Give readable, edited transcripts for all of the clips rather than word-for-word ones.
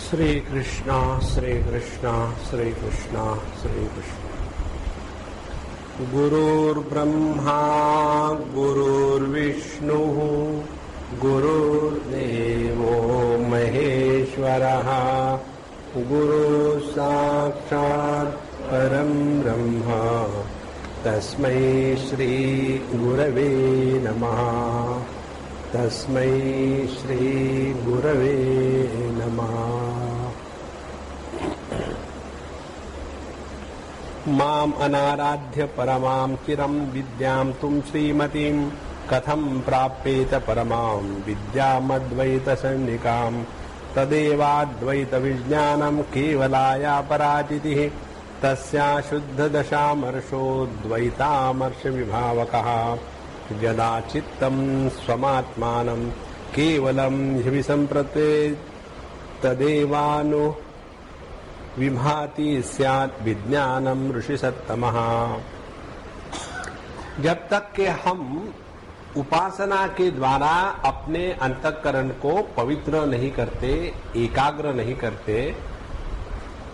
श्री कृष्णा श्री कृष्णा श्री कृष्णा श्री कृष्णा। गुरुर्ब्रह्मा गुरुर्विष्णुः गुरुर्देवो महेश्वरः गुरुः साक्षात् परं ब्रह्म तस्मै श्री गुरवे नमः। तस्मै श्री गुरवे नमः। माम अनाराध्य परमां चिरं विद्यां तुम श्रीमतीं कथं प्राप्येत परमां विद्यामद्वैत सन्निकां तदेवाद्वैत विज्ञानं केवलाया पराचितिः तस्या शुद्ध दशामर्षो द्वैतामर्ष विभावकः यदा चित्तं स्वमात्मानं केवलं ह्यभिसम्प्रत्येत तदेवानु विभाति स्यात् विज्ञानम ऋषि सत्तमः। जब तक के हम उपासना के द्वारा अपने अंतःकरण को पवित्र नहीं करते, एकाग्र नहीं करते,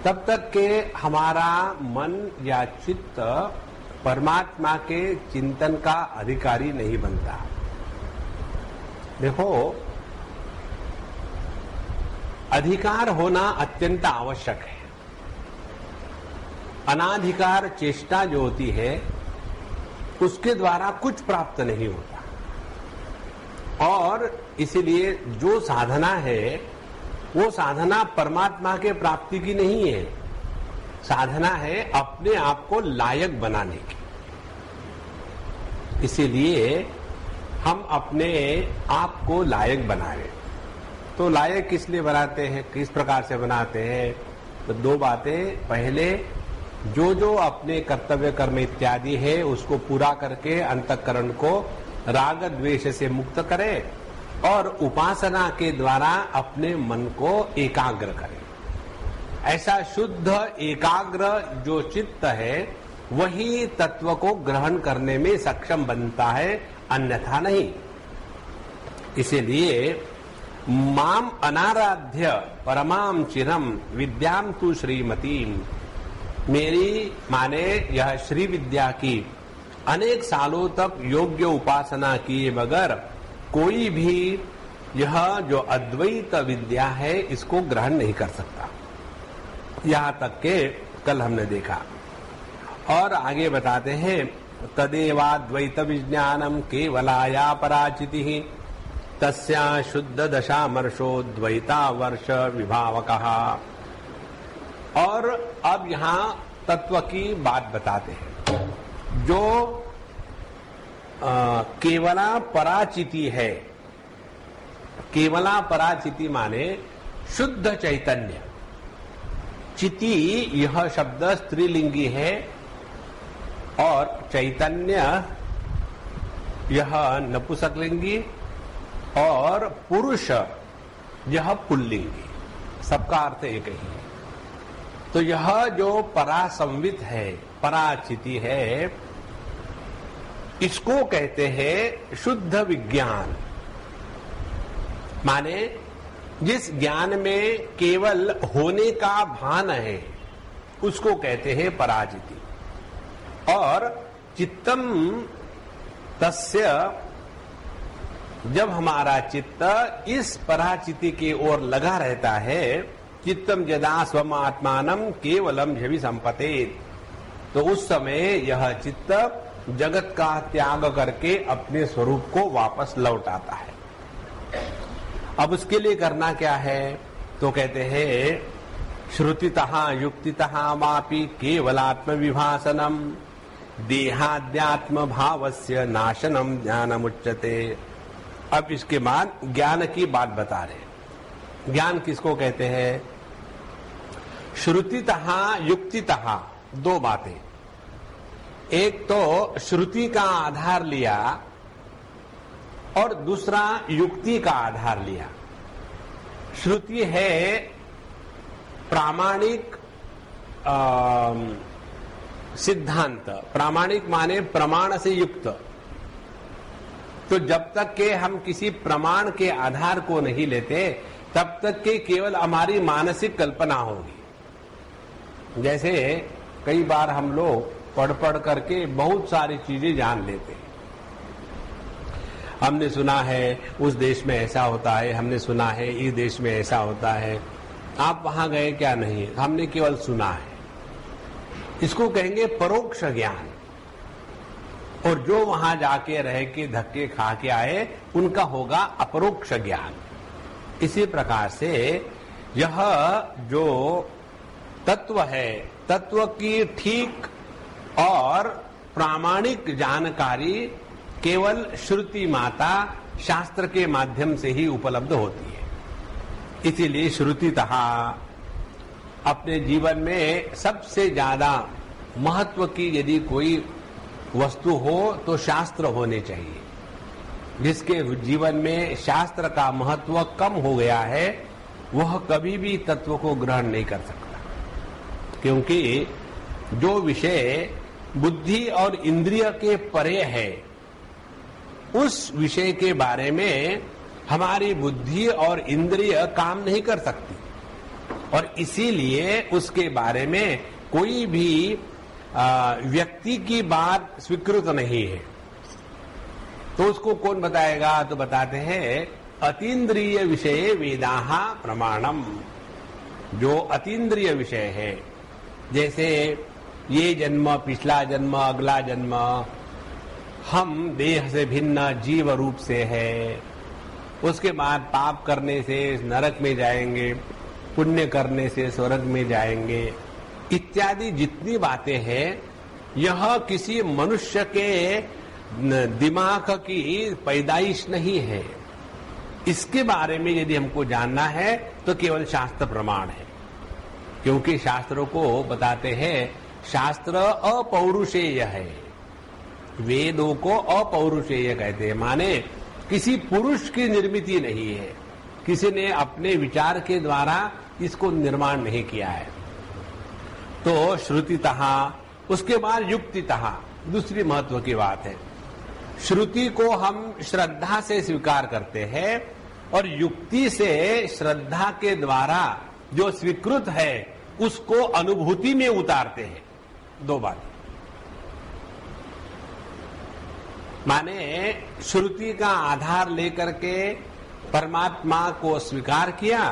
तब तक के हमारा मन या चित्त परमात्मा के चिंतन का अधिकारी नहीं बनता। देखो, अधिकार होना अत्यंत आवश्यक है। अनाधिकार चेष्टा जो होती है उसके द्वारा कुछ प्राप्त नहीं होता, और इसलिए जो साधना है वो साधना परमात्मा के प्राप्ति की नहीं है, साधना है अपने आप को लायक बनाने की। इसीलिए हम अपने आप को लायक बनाए। तो लायक किस लिए बनाते हैं, किस प्रकार से बनाते हैं? तो दो बातें। पहले, जो जो अपने कर्तव्य कर्म इत्यादि है उसको पूरा करके अंतःकरण को राग द्वेष से मुक्त करे, और उपासना के द्वारा अपने मन को एकाग्र करे। ऐसा शुद्ध एकाग्र जो चित्त है वही तत्व को ग्रहण करने में सक्षम बनता है, अन्यथा नहीं। इसीलिए माम अनाराध्य परमां चिरम विद्यां तु श्रीमतीं, मेरी माने यह श्री विद्या की अनेक सालों तक योग्य उपासना किए बगैर कोई भी यह जो अद्वैत विद्या है इसको ग्रहण नहीं कर सकता। यहाँ तक के कल हमने देखा। और आगे बताते हैं, तदेवाद्वैत विज्ञानम केवलाया पराचितिः तस्या शुद्ध दशामर्षो द्वैतावर्ष विभावकः। और अब यहाँ तत्व की बात बताते हैं। जो केवला पराचिति है, केवला पराचिति माने शुद्ध चैतन्य। चिति यह शब्द स्त्रीलिंगी है और चैतन्य यह नपुंसकलिंगी और पुरुष यह पुल्लिंगी। सबका अर्थ एक ही है। तो यह जो परासंवित है, पराचिति है, इसको कहते हैं शुद्ध विज्ञान। माने जिस ज्ञान में केवल होने का भान है उसको कहते हैं पराचिति। और चित्तम तस्य, जब हमारा चित्त इस पराचिति की ओर लगा रहता है, चित्तम यदा स्वमात्मानं केवलम ह्यभिसम्पतेत्, तो उस समय यह चित्त जगत का त्याग करके अपने स्वरूप को वापस लौट आता है। अब उसके लिए करना क्या है? तो कहते हैं श्रुतितः युक्तितः वापि केवलात्म विभासनम देहाद्यात्म भावस्य नाशनम ज्ञानमुच्यते। अब इसके बाद ज्ञान की बात बता रहे। ज्ञान किसको कहते हैं? श्रुतितः युक्तितः, दो बातें। एक तो श्रुति का आधार लिया और दूसरा युक्ति का आधार लिया। श्रुति है प्रामाणिक सिद्धांत। प्रामाणिक माने प्रमाण से युक्त। तो जब तक के हम किसी प्रमाण के आधार को नहीं लेते, तब तक के केवल हमारी मानसिक कल्पना होगी। जैसे कई बार हम लोग पढ़ पढ़ करके बहुत सारी चीजें जान लेते हैं। हमने सुना है उस देश में ऐसा होता है, हमने सुना है इस देश में ऐसा होता है। आप वहां गए क्या? नहीं, हमने केवल सुना है। इसको कहेंगे परोक्ष ज्ञान। और जो वहां जाके रह के धक्के खा के आए उनका होगा अपरोक्ष ज्ञान। इसी प्रकार से यह जो तत्व है, तत्व की ठीक और प्रामाणिक जानकारी केवल श्रुति माता शास्त्र के माध्यम से ही उपलब्ध होती है। इसीलिए श्रुतितः अपने जीवन में सबसे ज्यादा महत्व की यदि कोई वस्तु हो तो शास्त्र होने चाहिए। जिसके जीवन में शास्त्र का महत्व कम हो गया है वह कभी भी तत्व को ग्रहण नहीं कर सकता, क्योंकि जो विषय बुद्धि और इंद्रिय के परे है उस विषय के बारे में हमारी बुद्धि और इंद्रिय काम नहीं कर सकती, और इसीलिए उसके बारे में कोई भी व्यक्ति की बात स्वीकृत नहीं है। तो उसको कौन बताएगा? तो बताते हैं अतीन्द्रिय विषय वेदाः प्रमाणम। जो अतीन्द्रिय विषय है, जैसे ये जन्म, पिछला जन्म, अगला जन्म, हम देह से भिन्न जीव रूप से है, उसके बाद पाप करने से नरक में जाएंगे, पुण्य करने से स्वर्ग में जाएंगे, इत्यादि जितनी बातें हैं यह किसी मनुष्य के दिमाग की पैदाइश नहीं है। इसके बारे में यदि हमको जानना है तो केवल शास्त्र प्रमाण है, क्योंकि शास्त्रों को बताते हैं शास्त्र अपौरुषेय है। वेदों को अपौरुषेय कहते हैं, माने किसी पुरुष की निर्मिति नहीं है, किसी ने अपने विचार के द्वारा इसको निर्माण नहीं किया है। तो श्रुतितः, उसके बाद युक्तितः दूसरी महत्व की बात है। श्रुति को हम श्रद्धा से स्वीकार करते हैं और युक्ति से श्रद्धा के द्वारा जो स्वीकृत है उसको अनुभूति में उतारते हैं। दो बात, माने श्रुति का आधार लेकर के परमात्मा को स्वीकार किया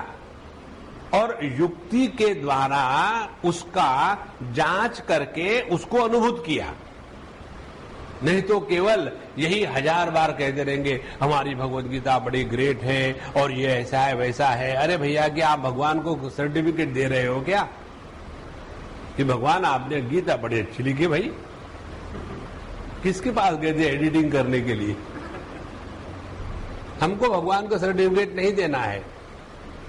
और युक्ति के द्वारा उसका जांच करके उसको अनुभूत किया। नहीं तो केवल यही 1000 बार कहते रहेंगे हमारी भगवत गीता बड़ी ग्रेट है और ये ऐसा है वैसा है। अरे भैया, क्या आप भगवान को सर्टिफिकेट दे रहे हो क्या कि भगवान आपने गीता बड़ी अच्छी लिखी? भाई किसके पास गए थे एडिटिंग करने के लिए? हमको भगवान को सर्टिफिकेट नहीं देना है।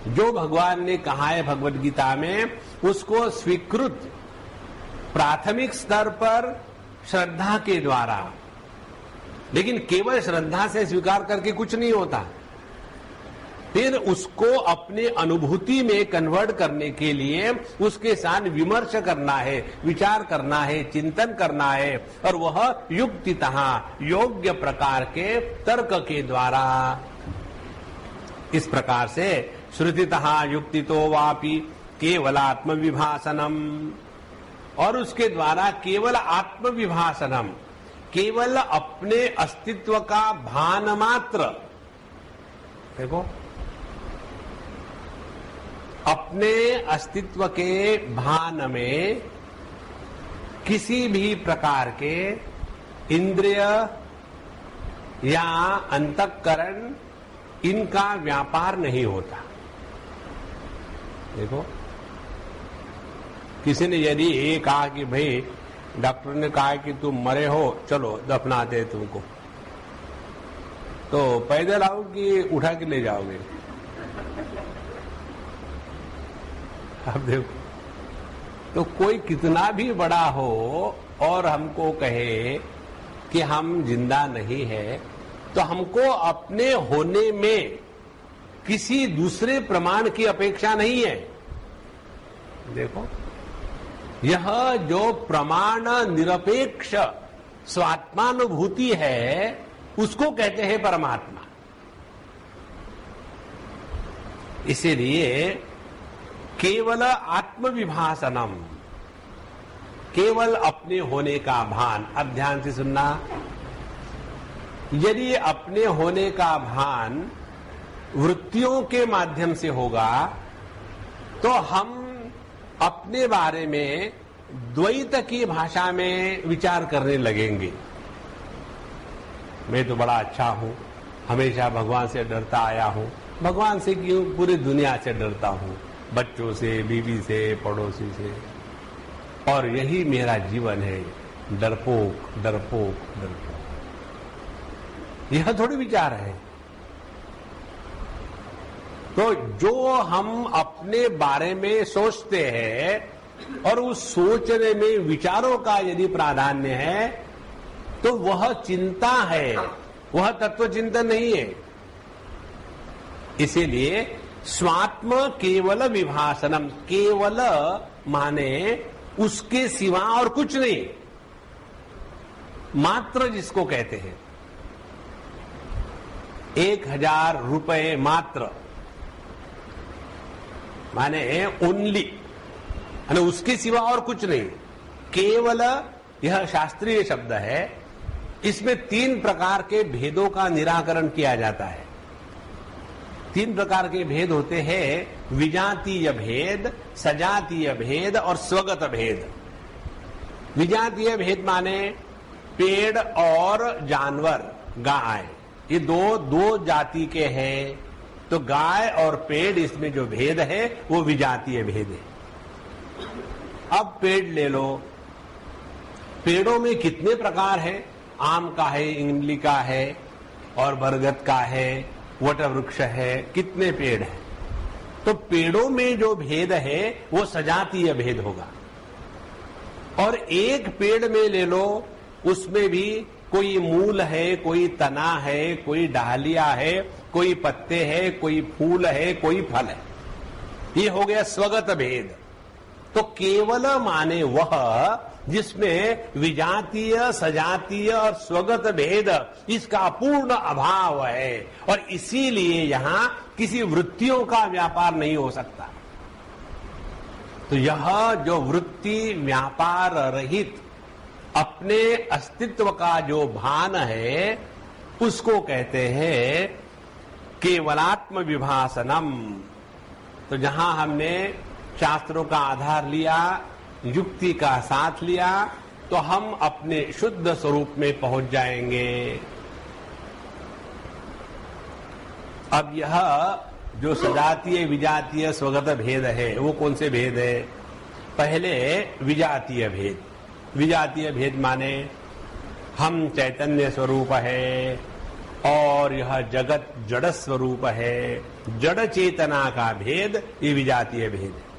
जो भगवान ने कहा है भगवत गीता में उसको स्वीकृत प्राथमिक स्तर पर श्रद्धा के द्वारा, लेकिन केवल श्रद्धा से स्वीकार करके कुछ नहीं होता। फिर उसको अपने अनुभूति में कन्वर्ट करने के लिए उसके साथ विमर्श करना है, विचार करना है, चिंतन करना है, और वह युक्तितः योग्य प्रकार के तर्क के द्वारा। इस प्रकार से श्रुतितः युक्तितो वापि केवल आत्मविभासनम, और उसके द्वारा केवल आत्मविभासनम, केवल अपने अस्तित्व का भान मात्र। देखो, अपने अस्तित्व के भान में किसी भी प्रकार के इंद्रिय या अंतःकरण इनका व्यापार नहीं होता। देखो, किसी ने यदि ये कहा कि भाई डॉक्टर ने कहा कि तुम मरे हो, चलो दफनाते तुमको, तो पैदल आओ कि उठा के ले जाओगे? आप देखो, तो कोई कितना भी बड़ा हो और हमको कहे कि हम जिंदा नहीं है, तो हमको अपने होने में किसी दूसरे प्रमाण की अपेक्षा नहीं है। देखो, यह जो प्रमाण निरपेक्ष स्वात्मानुभूति है उसको कहते हैं परमात्मा। इसीलिए केवल आत्मविभासनम, केवल अपने होने का भान। अब ध्यान से सुनना, यदि अपने होने का भान वृत्तियों के माध्यम से होगा तो हम अपने बारे में द्वैत की भाषा में विचार करने लगेंगे। मैं तो बड़ा अच्छा हूं, हमेशा भगवान से डरता आया हूं। भगवान से क्यों, पूरी दुनिया से डरता हूं, बच्चों से, बीवी से, पड़ोसी से, और यही मेरा जीवन है, डरपोक डरपोक डरपोक। यह थोड़ी विचार है। तो जो हम अपने बारे में सोचते हैं और उस सोचने में विचारों का यदि प्राधान्य है तो वह चिंता है, वह तत्व चिंतन नहीं है। इसीलिए स्वात्म केवल विभासनम, केवल माने उसके सिवा और कुछ नहीं, मात्र जिसको कहते हैं। 1000 रुपए मात्र माने ओनली, उसके सिवा और कुछ नहीं, केवल। यह शास्त्रीय शब्द है। इसमें 3 प्रकार के भेदों का निराकरण किया जाता है। 3 प्रकार के भेद होते हैं, विजातीय भेद, सजातीय भेद और स्वगत भेद। विजातीय भेद माने पेड़ और जानवर, गाय, ये दो जाति के हैं। तो गाय और पेड़, इसमें जो भेद है वो विजातीय भेद है। अब पेड़ ले लो, पेड़ों में कितने प्रकार है? आम का है, इमली का है, और बरगद का है, वटवृक्ष है, कितने पेड़ हैं। तो पेड़ों में जो भेद है वो सजातीय भेद होगा। और एक पेड़ में ले लो, उसमें भी कोई मूल है, कोई तना है, कोई डालिया है, कोई पत्ते है, कोई फूल है, कोई फल है। ये हो गया स्वगत भेद। तो केवल माने वह जिसमें विजातीय, सजातीय और स्वगत भेद, इसका पूर्ण अभाव है। और इसीलिए यहां किसी वृत्तियों का व्यापार नहीं हो सकता। तो यह जो वृत्ति व्यापार रहित अपने अस्तित्व का जो भान है, उसको कहते हैं केवलात्म विभासनम। तो जहां हमने शास्त्रों का आधार लिया, युक्ति का साथ लिया, तो हम अपने शुद्ध स्वरूप में पहुंच जाएंगे। अब यह जो सजातीय विजातीय स्वगत भेद है, वो कौन से भेद है? पहले विजातीय भेद। विजातीय भेद माने हम चैतन्य स्वरूप है और यह जगत जड़ स्वरूप है। जड़ चेतना का भेद, ये विजातीय भेद है।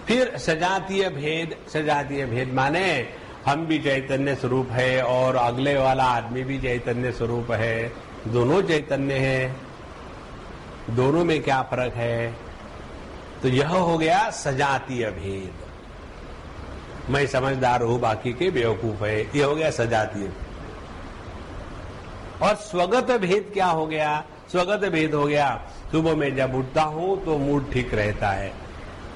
फिर सजातीय भेद। सजातीय भेद माने हम भी चैतन्य स्वरूप है और अगले वाला आदमी भी चैतन्य स्वरूप है, दोनों चैतन्य है, दोनों में क्या फर्क है? तो यह हो गया सजातीय भेद। मैं समझदार हूं, बाकी के बेवकूफ है, ये हो गया सजातीय। और स्वगत भेद क्या हो गया? स्वगत भेद हो गया सुबह में जब उठता हूं तो मूड ठीक रहता है,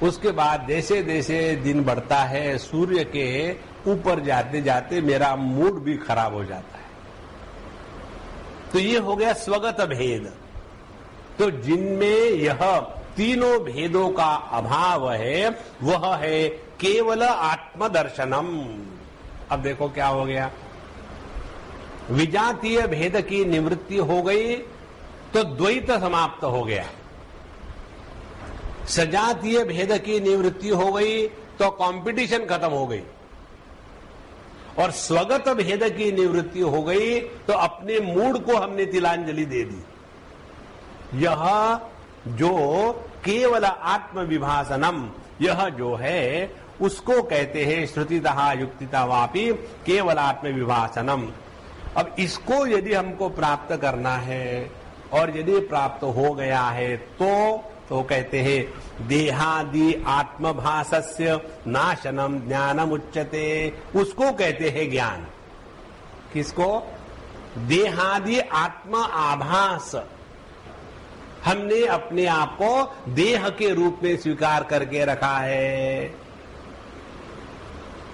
उसके बाद जैसे जैसे दिन बढ़ता है, सूर्य के ऊपर जाते जाते मेरा मूड भी खराब हो जाता है। तो ये हो गया स्वगत भेद। तो जिनमें यह तीनों भेदों का अभाव है, वह है केवल आत्मदर्शनम। अब देखो क्या हो गया, विजातीय भेद की निवृत्ति हो गई तो द्वैत समाप्त हो गया। सजातीय भेद की निवृत्ति हो गई तो कंपटीशन खत्म हो गई। और स्वगत भेद की निवृत्ति हो गई तो अपने मूड को हमने तिलांजलि दे दी। यह जो केवल आत्म विभासनम, यह जो है उसको कहते हैं श्रुतितः युक्तितः वापि केवल आत्म विभासनम। अब इसको यदि हमको प्राप्त करना है और यदि प्राप्त हो गया है तो कहते हैं देहादि आत्मभासस्य नाशनम ज्ञानम उच्यते। उसको कहते हैं ज्ञान। किसको? देहादि आत्म आभास, हमने अपने आप को देह के रूप में स्वीकार करके रखा है,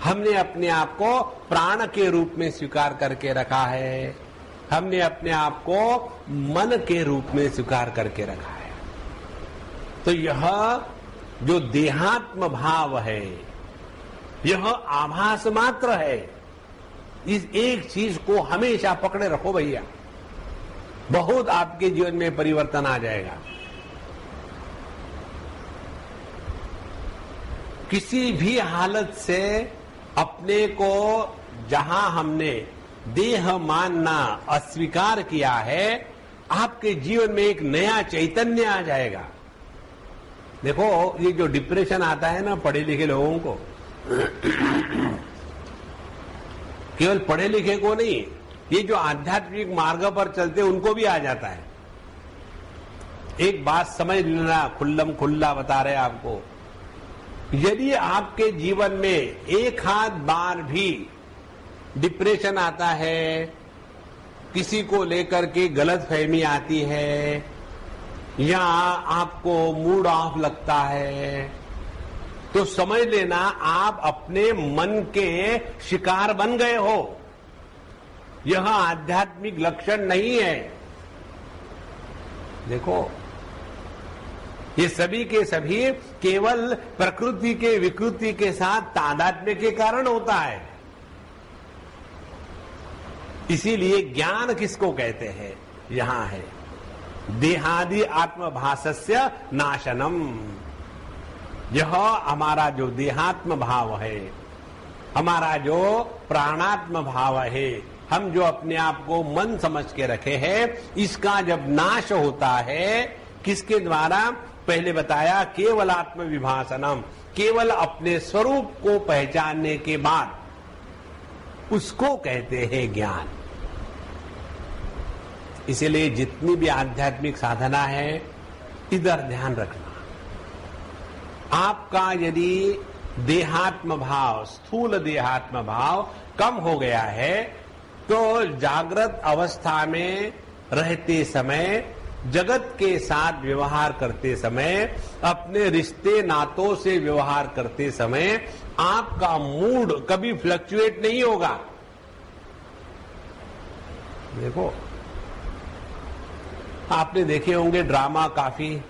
हमने अपने आप को प्राण के रूप में स्वीकार करके रखा है, हमने अपने आप को मन के रूप में स्वीकार करके रखा है। तो यह जो देहात्म भाव है, यह आभास मात्र है। इस एक चीज को हमेशा पकड़े रखो भैया, बहुत आपके जीवन में परिवर्तन आ जाएगा। किसी भी हालत से अपने को जहां हमने देह मानना अस्वीकार किया है, आपके जीवन में एक नया चैतन्य आ जाएगा। देखो, ये जो डिप्रेशन आता है ना पढ़े लिखे लोगों को, केवल पढ़े लिखे को नहीं, ये जो आध्यात्मिक मार्ग पर चलते उनको भी आ जाता है। एक बात समझ लेना, खुल्लम खुल्ला बता रहे आपको, यदि आपके जीवन में एक आध बार भी डिप्रेशन आता है, किसी को लेकर के गलतफहमी आती है, या आपको मूड ऑफ लगता है, तो समझ लेना आप अपने मन के शिकार बन गए हो। यह आध्यात्मिक लक्षण नहीं है। देखो, ये सभी के सभी केवल प्रकृति के विकृति के साथ तादात्म्य के कारण होता है। इसीलिए ज्ञान किसको कहते हैं? यहां है देहादि आत्मभासस्य नाशनम। यह हमारा जो देहात्म भाव है, हमारा जो प्राणात्म भाव है, हम जो अपने आप को मन समझ के रखे हैं, इसका जब नाश होता है, किसके द्वारा? पहले बताया केवल आत्म विभासनम, केवल अपने स्वरूप को पहचानने के बाद उसको कहते हैं ज्ञान। इसीलिए जितनी भी आध्यात्मिक साधना है, इधर ध्यान रखना। आपका यदि देहात्म भाव, स्थूल देहात्म भाव कम हो गया है, तो जागृत अवस्था में रहते समय, जगत के साथ व्यवहार करते समय, अपने रिश्ते नातों से व्यवहार करते समय आपका मूड कभी फ्लक्चुएट नहीं होगा। देखो, आपने देखे होंगे ड्रामा, काफी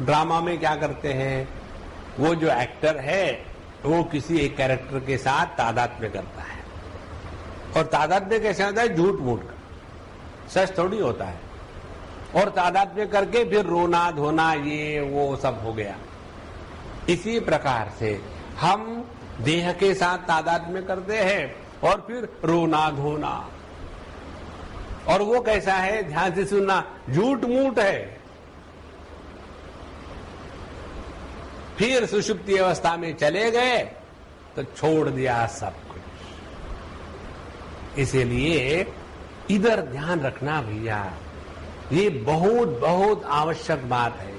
ड्रामा में क्या करते हैं, वो जो एक्टर है वो किसी एक कैरेक्टर के साथ तादात्म्य करता है। और तादात्म्य कैसे होता है? झूठ मूठ का, सच थोड़ी होता है। और तादात्म्य करके फिर रोना धोना, ये वो सब हो गया। इसी प्रकार से हम देह के साथ तादात्म्य करते हैं और फिर रोना धोना। और वो कैसा है? ध्यान से सुनना, झूठ मूठ है। फिर सुषुप्ति अवस्था में चले गए तो छोड़ दिया सब कुछ। इसीलिए इधर ध्यान रखना भैया, ये बहुत बहुत आवश्यक बात है।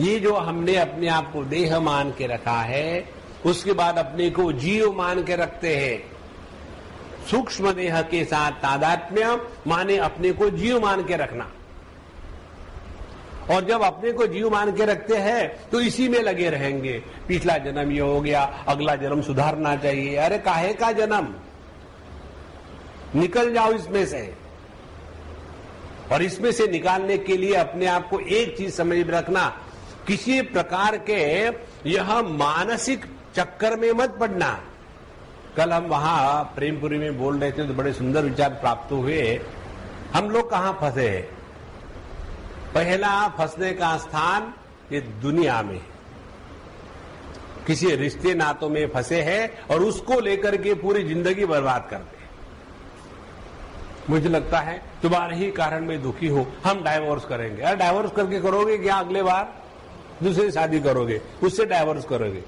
ये जो हमने अपने आप को देह मान के रखा है, उसके बाद अपने को जीव मान के रखते हैं। सूक्ष्म देह के साथ तादात्म्य माने अपने को जीव मान के रखना। और जब अपने को जीव मान के रखते हैं तो इसी में लगे रहेंगे। पिछला जन्म ये हो गया, अगला जन्म सुधारना चाहिए। अरे काहे का जन्म, निकल जाओ इसमें से। और इसमें से निकालने के लिए अपने आप को एक चीज समझ रखना, किसी प्रकार के यह मानसिक चक्कर में मत पड़ना। कल हम वहां प्रेमपुरी में बोल रहे थे तो बड़े सुंदर विचार प्राप्त हुए। हम लोग कहां फंसे हैं? पहला फंसने का स्थान ये दुनिया में, किसी रिश्ते नातों में फंसे हैं और उसको लेकर के पूरी जिंदगी बर्बाद करते हैं। मुझे लगता है तुम्हारे ही कारण में दुखी हो, हम डाइवोर्स करेंगे। अरे डाइवोर्स करके करोगे क्या? अगले बार दूसरी शादी करोगे, उससे डाइवोर्स करोगे।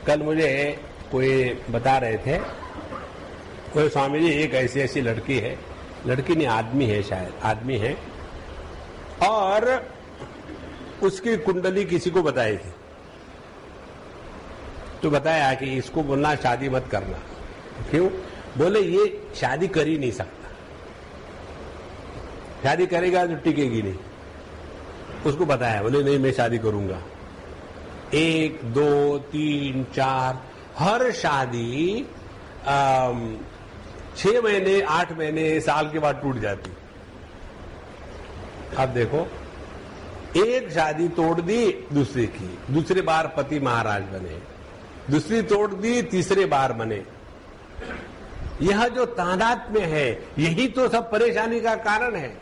कल मुझे कोई बता रहे थे, कोई स्वामी जी एक ऐसी ऐसी लड़की है, लड़की नहीं आदमी है, शायद आदमी है, और उसकी कुंडली किसी को बताई थी। तो बताया कि इसको बोलना शादी मत करना। क्यों? बोले ये शादी कर ही नहीं सकता। शादी करेगा तो टिकेगी नहीं। उसको बताया, बोले नहीं मैं शादी करूंगा। 1, 2, 3, 4 हर शादी 6 महीने 8 महीने साल के बाद टूट जाती। अब देखो, एक शादी तोड़ दी दूसरे की, दूसरे बार पति महाराज बने, दूसरी तोड़ दी तीसरे बार बने। यह जो तादात्म्य है यही तो सब परेशानी का कारण है।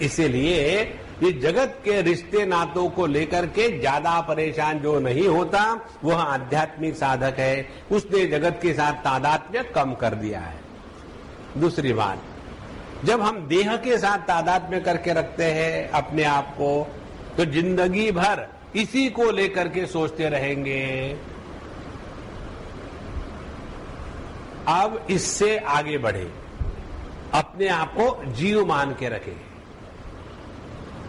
इसीलिए ये जगत के रिश्ते नातों को लेकर के ज्यादा परेशान जो नहीं होता वह आध्यात्मिक साधक है। उसने जगत के साथ तादात्म्य कम कर दिया है। दूसरी बात, जब हम देह के साथ तादात्म्य करके रखते हैं अपने आप को, तो जिंदगी भर इसी को लेकर के सोचते रहेंगे। अब इससे आगे बढ़े, अपने आप को जीव मान के रखें।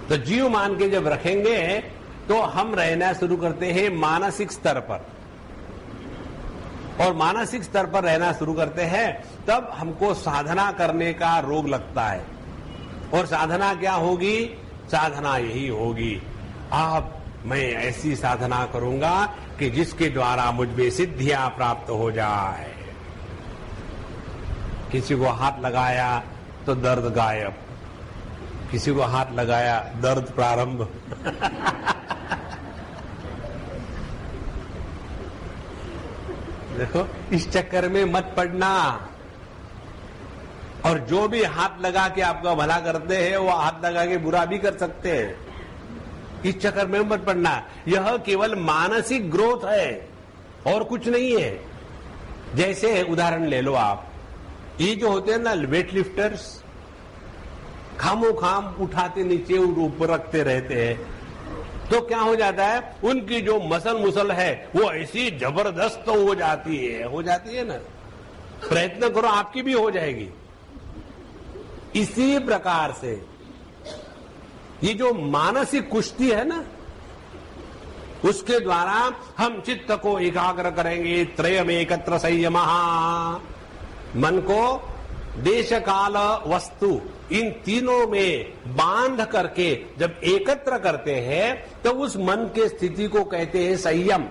तो जीव मान के जब रखेंगे तो हम रहना शुरू करते हैं मानसिक स्तर पर, और मानसिक स्तर पर रहना शुरू करते हैं तब हमको साधना करने का रोग लगता है। और साधना क्या होगी? साधना यही होगी, अब मैं ऐसी साधना करूंगा कि जिसके द्वारा मुझ में सिद्धियां प्राप्त हो जाए। किसी को हाथ लगाया तो दर्द गायब, किसी को हाथ लगाया दर्द प्रारंभ। देखो, इस चक्कर में मत पड़ना। और जो भी हाथ लगा के आपका भला करते हैं वो हाथ लगा के बुरा भी कर सकते हैं। इस चक्कर में मत पड़ना। यह केवल मानसिक ग्रोथ है और कुछ नहीं है। जैसे उदाहरण ले लो आप, ये जो होते हैं ना वेट लिफ्टर्स, खामो खाम उठाते नीचे और ऊपर रखते रहते हैं, तो क्या हो जाता है, उनकी जो मसल मुसल है वो ऐसी जबरदस्त हो जाती है ना। प्रयत्न करो आपकी भी हो जाएगी। इसी प्रकार से ये जो मानसिक कुश्ती है ना, उसके द्वारा हम चित्त को एकाग्र करेंगे। त्रयम एकत्र संयमः, मन को देश काल वस्तु इन तीनों में बांध करके जब एकत्र करते हैं तो उस मन के स्थिति को कहते हैं संयम।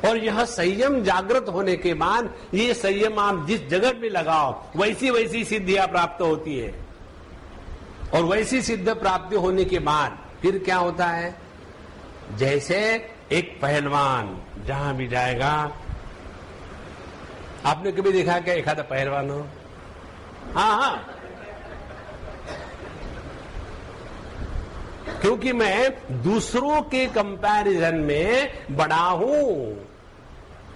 और यह संयम जागृत होने के बाद ये संयम आप जिस जगत में लगाओ वैसी वैसी सिद्धियां प्राप्त होती है। और वैसी सिद्ध प्राप्ति होने के बाद फिर क्या होता है, जैसे एक पहलवान जहां भी जाएगा, आपने कभी देखा क्या एक आधा पहलवान हो? हाँ, क्योंकि मैं दूसरों के कंपैरिजन में बड़ा हूं।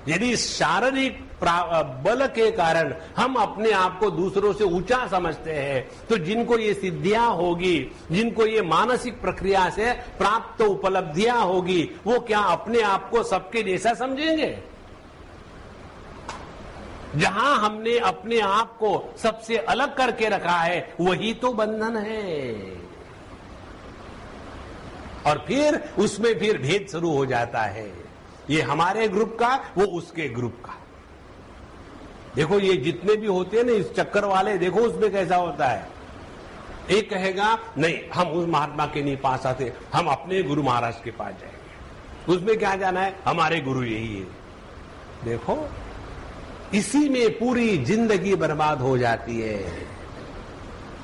यदि शारीरिक बल के कारण हम अपने आप को दूसरों से ऊंचा समझते हैं, तो जिनको ये सिद्धियां होगी, जिनको ये मानसिक प्रक्रिया से प्राप्त उपलब्धियां होगी, वो क्या अपने आप को सबके जैसा समझेंगे? जहां हमने अपने आप को सबसे अलग करके रखा है वही तो बंधन है। और फिर उसमें फिर भेद शुरू हो जाता है, ये हमारे ग्रुप का, वो उसके ग्रुप का। देखो ये जितने भी होते हैं ना इस चक्कर वाले, देखो उसमें कैसा होता है। एक कहेगा नहीं हम उस महात्मा के नहीं पास आते, हम अपने गुरु महाराज के पास जाएंगे। उसमें क्या जाना है, हमारे गुरु यही है। देखो इसी में पूरी जिंदगी बर्बाद हो जाती है,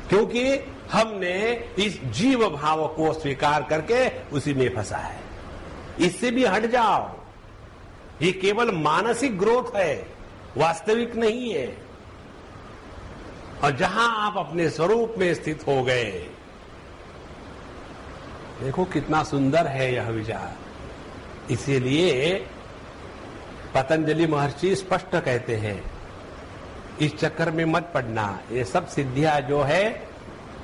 क्योंकि हमने इस जीव भाव को स्वीकार करके उसी में फंसा है। इससे भी हट जाओ, ये केवल मानसिक ग्रोथ है, वास्तविक नहीं है। और जहां आप अपने स्वरूप में स्थित हो गए, देखो कितना सुंदर है यह विचार। इसीलिए पतंजलि महर्षि स्पष्ट कहते हैं, इस चक्कर में मत पड़ना। ये सब सिद्धियां जो है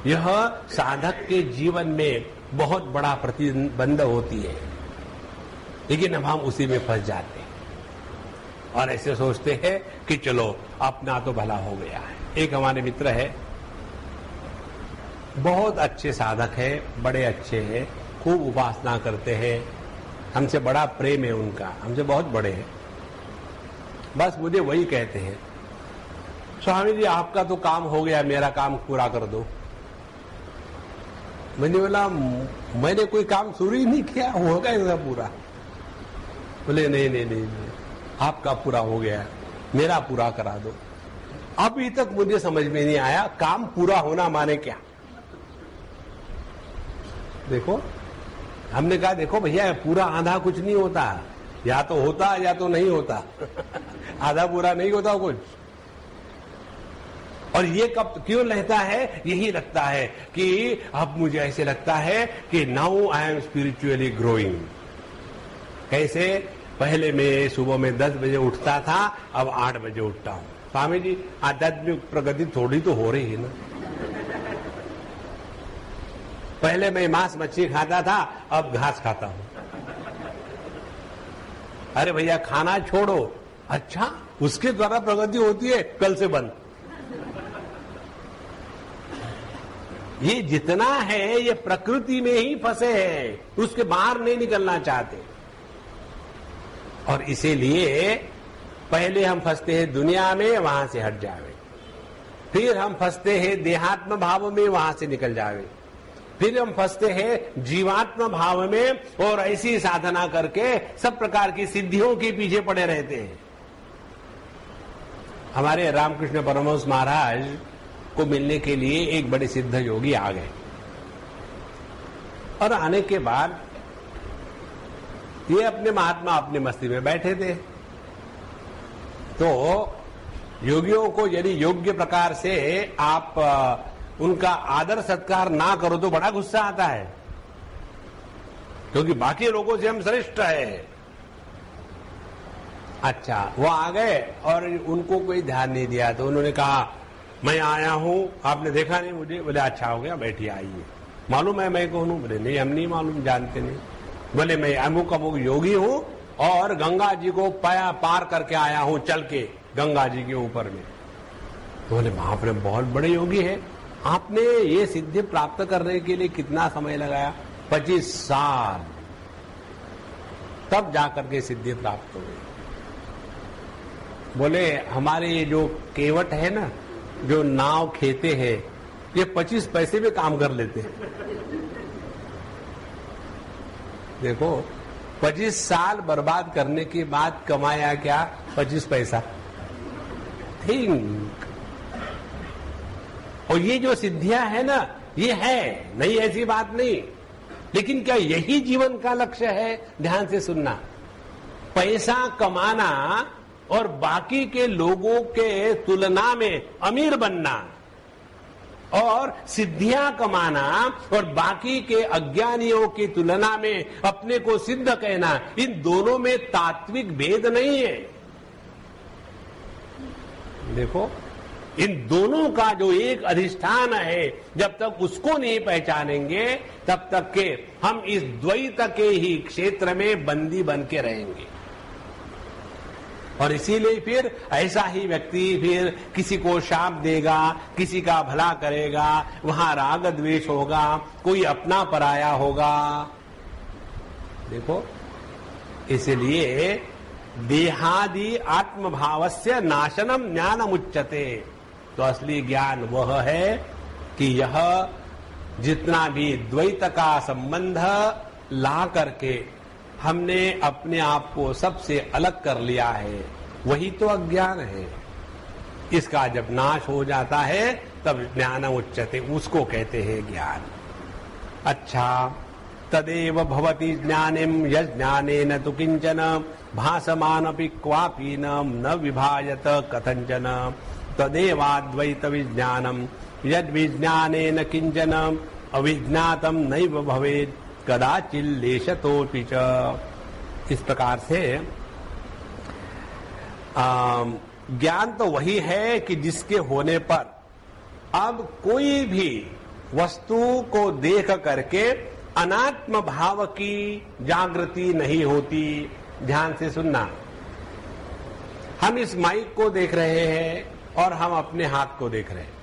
यह साधक के जीवन में बहुत बड़ा प्रतिबंध होती है, लेकिन अब हम उसी में फंस जाते हैं और ऐसे सोचते हैं कि चलो अपना तो भला हो गया है। एक हमारे मित्र है, बहुत अच्छे साधक है, बड़े अच्छे हैं, खूब उपासना करते हैं, हमसे बड़ा प्रेम है उनका, हमसे बहुत बड़े हैं। बस मुझे वही कहते हैं स्वामी जी आपका तो काम हो गया, मेरा काम पूरा कर दो। मैंने बोला मैंने कोई काम शुरू ही नहीं किया, होगा इसका पूरा। बोले नहीं, आपका पूरा हो गया, मेरा पूरा करा दो। अभी तक मुझे समझ में नहीं आया काम पूरा होना माने क्या। देखो हमने कहा देखो भैया पूरा आधा कुछ नहीं होता, या तो होता या तो नहीं होता आधा पूरा नहीं होता कुछ। और ये कब क्यों लगता है? यही लगता है कि अब मुझे ऐसे लगता है कि now I am spiritually growing. कैसे? पहले मैं सुबह में 10 बजे उठता था, अब 8 बजे उठता हूं। स्वामी जी आध्यात्मिक प्रगति थोड़ी तो हो रही है ना। पहले मैं मांस मच्छी खाता था, अब घास खाता हूं। अरे भैया खाना छोड़ो। अच्छा उसके द्वारा प्रगति होती है, कल से बंद। ये जितना है ये प्रकृति में ही फंसे हैं, उसके बाहर नहीं निकलना चाहते। और इसीलिए पहले हम फंसते हैं दुनिया में, वहां से हट जावे। फिर हम फंसते हैं देहात्म भाव में, वहां से निकल जावे। फिर हम फंसते हैं जीवात्म भाव में, और ऐसी साधना करके सब प्रकार की सिद्धियों के पीछे पड़े रहते हैं। हमारे रामकृष्ण परमहंस महाराज को मिलने के लिए एक बड़े सिद्ध योगी आ गए, और आने के बाद ये अपने महात्मा अपने मस्ती में बैठे थे। तो योगियों को यदि योग्य प्रकार से आप उनका आदर सत्कार ना करो तो बड़ा गुस्सा आता है, क्योंकि बाकी लोगों से हम श्रेष्ठ है। अच्छा वो आ गए और उनको कोई ध्यान नहीं दिया, तो उन्होंने कहा मैं आया हूं, आपने देखा नहीं मुझे? बोले अच्छा हो गया, बैठिए आइए। मालूम है मैं कौन हूं? बोले नहीं हम नहीं मालूम, जानते नहीं। बोले मैं अमुक अमुक योगी हूं और गंगा जी को पार करके आया हूं चल के, गंगा जी के ऊपर में। बोले बाप रे बहुत बड़े योगी है, आपने ये सिद्धि प्राप्त करने के लिए कितना समय लगाया? 25 साल, तब जाकर के सिद्धि प्राप्त हो गई। बोले हमारे ये जो केवट है ना, जो नाव खेते हैं, ये 25 पैसे में काम कर लेते हैं। देखो 25 साल बर्बाद करने के बाद कमाया क्या? 25 पैसा। थिंक। और ये जो सिद्धियां है ना, ये है नहीं, ऐसी बात नहीं। लेकिन क्या यही जीवन का लक्ष्य है? ध्यान से सुनना। पैसा कमाना और बाकी के लोगों के तुलना में अमीर बनना, और सिद्धियां कमाना और बाकी के अज्ञानियों की तुलना में अपने को सिद्ध कहना, इन दोनों में तात्विक भेद नहीं है। देखो इन दोनों का जो एक अधिष्ठान है, जब तक उसको नहीं पहचानेंगे तब तक के हम इस द्वैत के ही क्षेत्र में बंदी बन के रहेंगे। और इसीलिए फिर ऐसा ही व्यक्ति फिर किसी को शाप देगा, किसी का भला करेगा, वहां राग द्वेष होगा, कोई अपना पराया होगा। देखो इसलिए देहादि आत्मभावस्य नाशनम ज्ञानमुच्यते। तो असली ज्ञान वह है कि यह जितना भी द्वैत का संबंध ला करके हमने अपने आप को सबसे अलग कर लिया है, वही तो अज्ञान है। इसका जब नाश हो जाता है तब ज्ञान उच्यते, उसको कहते हैं ज्ञान। अच्छा तदेव भवति ज्ञानिम यज्ञानेन तु किंचन भासमानपि क्वापि न विभायत कथंचन तदेवाद्वैत विज्ञानम यद विज्ञानेन किंचन अविज्ञातम नैव भवेत् कदाचित् लेशतोऽपि च। इस प्रकार से ज्ञान तो वही है कि जिसके होने पर अब कोई भी वस्तु को देख करके अनात्म भाव की जागृति नहीं होती। ध्यान से सुनना। हम इस माइक को देख रहे हैं और हम अपने हाथ को देख रहे हैं।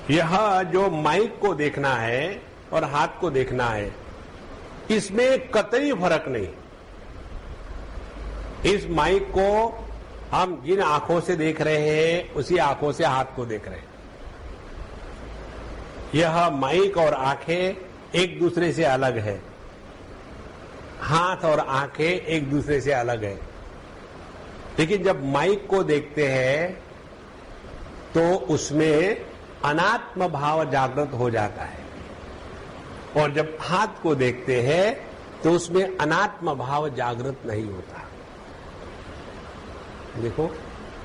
यह जो माइक को देखना है और हाथ को देखना है, इसमें कतई फर्क नहीं। इस माइक को हम जिन आंखों से देख रहे हैं उसी आंखों से हाथ को देख रहे हैं। यह माइक और आंखें एक दूसरे से अलग है, हाथ और आंखें एक दूसरे से अलग है। लेकिन जब माइक को देखते हैं तो उसमें अनात्म भाव जागृत हो जाता है, और जब हाथ को देखते हैं तो उसमें अनात्म भाव जागृत नहीं होता। देखो,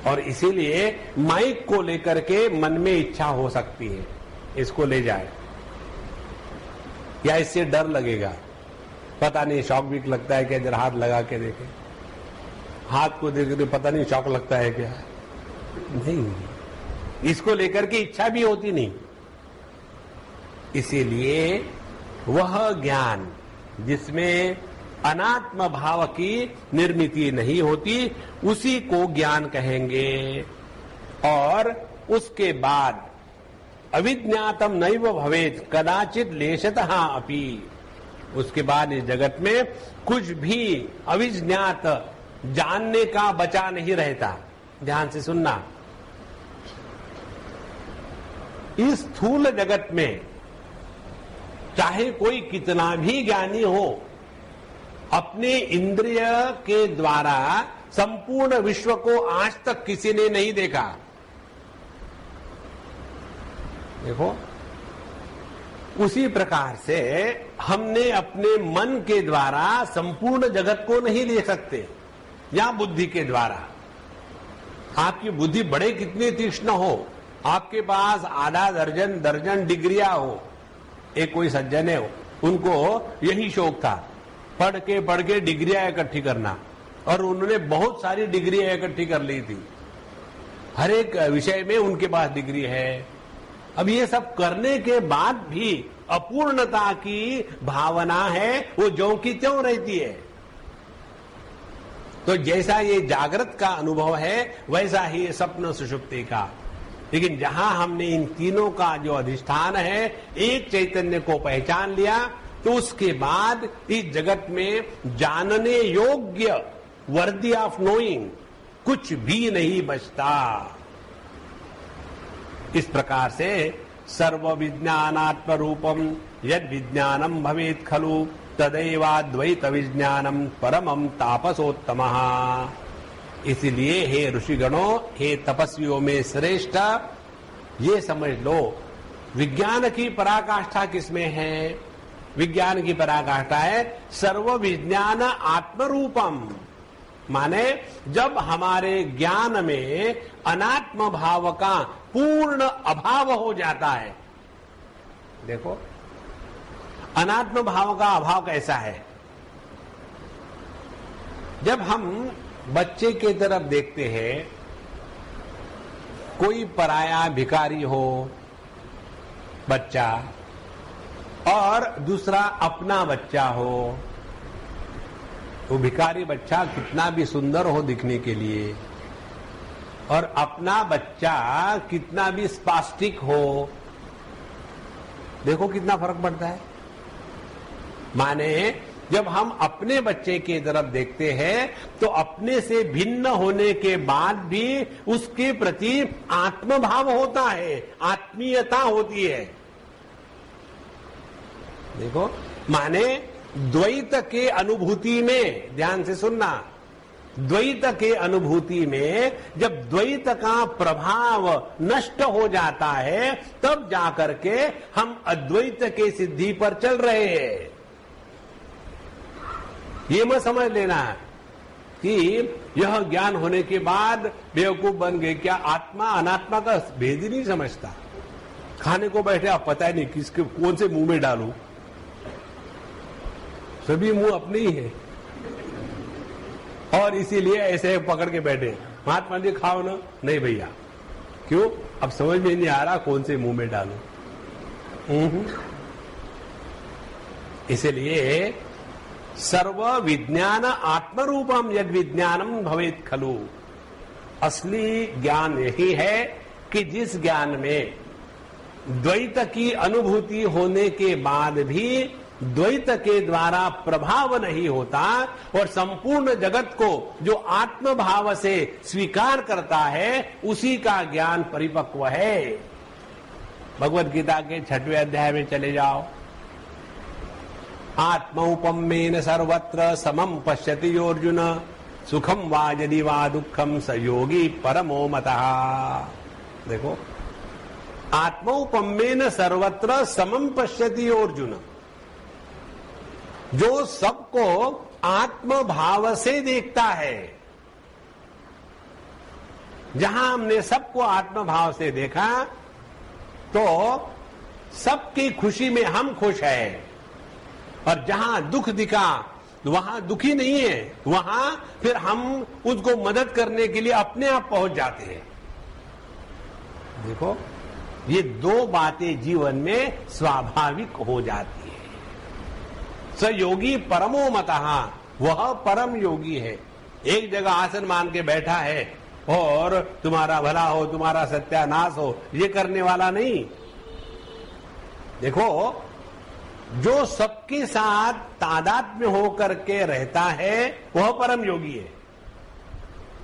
और इसीलिए माइक को लेकर के मन में इच्छा हो सकती है, इसको ले जाए, या इससे डर लगेगा, पता नहीं शौक भी लगता है क्या, जरा हाथ लगा के देखे, हाथ को देखे तो पता नहीं शौक लगता है क्या, नहीं, इसको लेकर के इच्छा भी होती नहीं। इसीलिए वह ज्ञान जिसमें अनात्म भाव की निर्मिति नहीं होती, उसी को ज्ञान कहेंगे। और उसके बाद अविज्ञातम नैव भवेत कदाचित लेशतः अपि, उसके बाद इस जगत में कुछ भी अविज्ञात जानने का बचा नहीं रहता। ध्यान से सुनना, इस स्थूल जगत में चाहे कोई कितना भी ज्ञानी हो, अपने इंद्रिय के द्वारा संपूर्ण विश्व को आज तक किसी ने नहीं देखा। देखो, उसी प्रकार से हमने अपने मन के द्वारा संपूर्ण जगत को नहीं देख सकते, या बुद्धि के द्वारा। आपकी बुद्धि बड़े कितने तीक्ष्ण हो, आपके पास आधा दर्जन डिग्रियां हो। एक कोई सज्जन है, उनको यही शौक था, पढ़ के डिग्रियां इकट्ठी करना, और उन्होंने बहुत सारी डिग्रियां इकट्ठी कर ली थी, हर एक विषय में उनके पास डिग्री है। अब ये सब करने के बाद भी अपूर्णता की भावना है, वो ज्यों की त्यों रहती है। तो जैसा ये जागृत का अनुभव है, वैसा ही स्वप्न सुषुप्ति का। लेकिन जहां हमने इन तीनों का जो अधिष्ठान है, एक चैतन्य को पहचान लिया, तो उसके बाद इस जगत में जानने योग्य, वर्दी ऑफ नोइंग, कुछ भी नहीं बचता। इस प्रकार से सर्व विज्ञानात्म रूपम यद विज्ञानम भवेत खलु तदैवाद्वैत विज्ञानम परमम तापसोत्तमः। इसलिए हे ऋषिगणों, हे तपस्वियों में श्रेष्ठ, ये समझ लो विज्ञान की पराकाष्ठा किसमें है? विज्ञान की पराकाष्ठा है सर्व विज्ञान आत्मरूपम। माने जब हमारे ज्ञान में अनात्म भाव का पूर्ण अभाव हो जाता है। देखो, अनात्म भाव का अभाव कैसा है? जब हम बच्चे की तरफ देखते हैं, कोई पराया भिखारी हो बच्चा, और दूसरा अपना बच्चा हो, वो भिखारी बच्चा कितना भी सुंदर हो दिखने के लिए, और अपना बच्चा कितना भी स्पास्टिक हो, देखो कितना फर्क पड़ता है। माने जब हम अपने बच्चे की तरफ देखते हैं तो अपने से भिन्न होने के बाद भी उसके प्रति आत्मभाव होता है, आत्मीयता होती है। देखो, माने द्वैत के अनुभूति में, ध्यान से सुनना, द्वैत के अनुभूति में जब द्वैत का प्रभाव नष्ट हो जाता है, तब जाकर के हम अद्वैत के सिद्धि पर चल रहे हैं। ये मत समझ लेना कि यह ज्ञान होने के बाद बेवकूफ बन गए। क्या आत्मा अनात्मा का भेद ही नहीं समझता? खाने को बैठे, आप पता ही नहीं किसके कौन से मुंह में डालूं, सभी मुंह अपने ही है, और इसीलिए ऐसे पकड़ के बैठे, महात्मा जी खाओ ना, नहीं भैया, क्यों? अब समझ में नहीं आ रहा कौन से मुंह में डालूं। इसलिए सर्व विज्ञान आत्मरूपम यद विज्ञानम भवेत खलु। असली ज्ञान यही है कि जिस ज्ञान में द्वैत की अनुभूति होने के बाद भी द्वैत के द्वारा प्रभाव नहीं होता और संपूर्ण जगत को जो आत्म भाव से स्वीकार करता है उसी का ज्ञान परिपक्व है। भगवद गीता के 6वें अध्याय में चले जाओ। आत्मौपम्येन सर्वत्र समम पश्यति अर्जुन सुखम वा यदि वा दुखम स योगी परमो मतः। देखो, आत्मौपम्येन सर्वत्र समम पश्यति अर्जुन, जो सबको आत्म भाव से देखता है। जहां हमने सबको आत्म भाव से देखा तो सबकी खुशी में हम खुश हैं, और जहां दुख दिखा वहां दुखी नहीं है, वहां फिर हम उसको मदद करने के लिए अपने आप पहुंच जाते हैं। देखो, ये दो बातें जीवन में स्वाभाविक हो जाती है। स योगी परमो मतः, वह परम योगी है। एक जगह आसन मान के बैठा है और तुम्हारा भला हो, तुम्हारा सत्यानाश हो, ये करने वाला नहीं। देखो, जो सबके साथ तादात्म्य होकर के रहता है वह परम योगी है,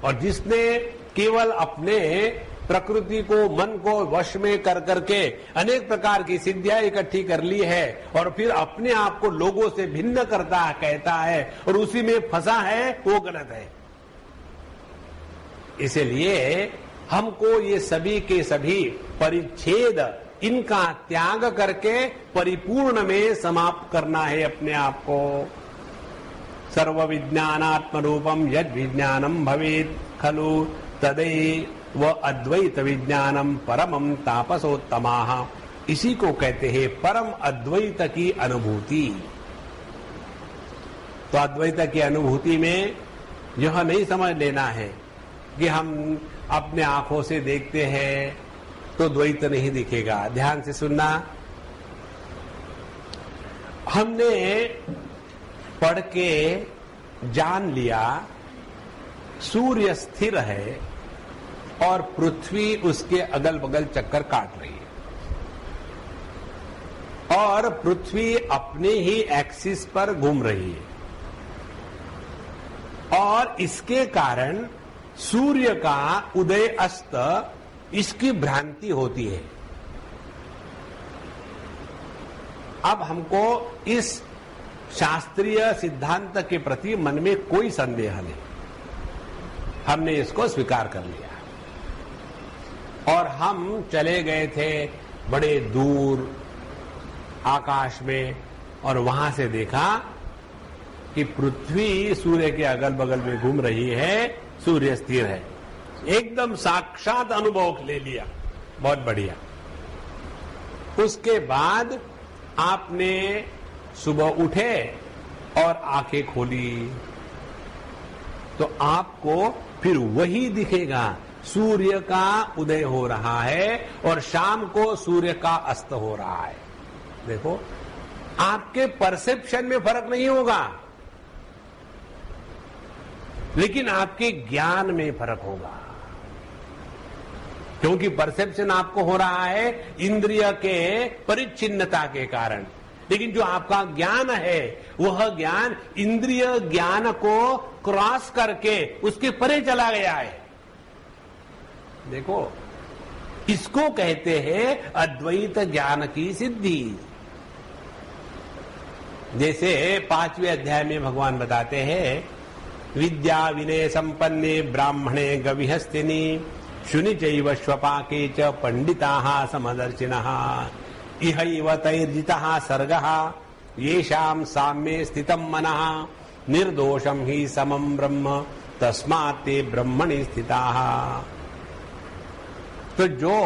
और जिसने केवल अपने प्रकृति को, मन को वश में कर करके अनेक प्रकार की सिद्धियां इकट्ठी कर ली है और फिर अपने आप को लोगों से भिन्न करता है, कहता है और उसी में फंसा है, वो गलत है। इसलिए हमको ये सभी के सभी परिच्छेद, इनका त्याग करके परिपूर्ण में समाप्त करना है अपने आप को। सर्व विज्ञानात्म रूपम यद विज्ञानम भवेत खलु तदैव अद्वैत विज्ञानम परमम तापसोत्तमाः। इसी को कहते हैं परम अद्वैत की अनुभूति। तो अद्वैत की अनुभूति में यह नहीं समझ लेना है कि हम अपने आंखों से देखते हैं तो द्वैत नहीं दिखेगा। ध्यान से सुनना। हमने पढ़ के जान लिया सूर्य स्थिर है और पृथ्वी उसके अगल बगल चक्कर काट रही है, और पृथ्वी अपने ही एक्सिस पर घूम रही है, और इसके कारण सूर्य का उदय अस्त इसकी भ्रांति होती है। अब हमको इस शास्त्रीय सिद्धांत के प्रति मन में कोई संदेह नहीं, हमने इसको स्वीकार कर लिया और हम चले गए थे बड़े दूर आकाश में, और वहां से देखा कि पृथ्वी सूर्य के अगल बगल में घूम रही है, सूर्य स्थिर है। एकदम साक्षात अनुभव ले लिया, बहुत बढ़िया। उसके बाद आपने सुबह उठे और आंखें खोली तो आपको फिर वही दिखेगा, सूर्य का उदय हो रहा है और शाम को सूर्य का अस्त हो रहा है। देखो, आपके परसेप्शन में फर्क नहीं होगा, लेकिन आपके ज्ञान में फर्क होगा, क्योंकि परसेप्शन आपको हो रहा है इंद्रिय के परिच्छिन्नता के कारण, लेकिन जो आपका ज्ञान है वह ज्ञान इंद्रिय ज्ञान को क्रॉस करके उसके परे चला गया है। देखो, इसको कहते हैं अद्वैत ज्ञान की सिद्धि। जैसे 5वें अध्याय में भगवान बताते हैं, विद्या विनय संपन्ने ब्राह्मणे गविहस्तिनि शुनि चैव श्वपाके च पंडिताः समदर्शिनः इहैव तैर्जितः सर्गः येषां साम्ये स्थितं मनः निर्दोषं हि समं ब्रह्म तस्मात् ते ब्रह्मणि स्थिताः। तो जो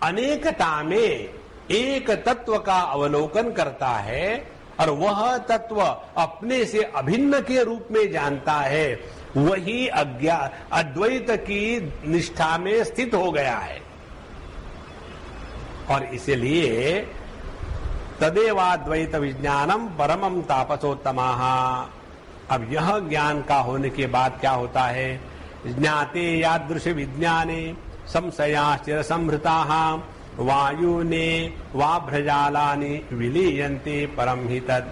अनेकता में एक तत्व का अवलोकन करता है और वह तत्व अपने से अभिन्न के रूप में जानता है, वही अद्वैत की निष्ठा में स्थित हो गया है। और इसलिए तदेवाद्वैत विज्ञानम परमम तापसोत्तमाः। अब यह ज्ञान का होने के बाद क्या होता है? ज्ञाते यादृश विज्ञाने संशयाश्चर्य संभृताः वायुने वा भ्रजालानि विलीयन्ते परम हि तत्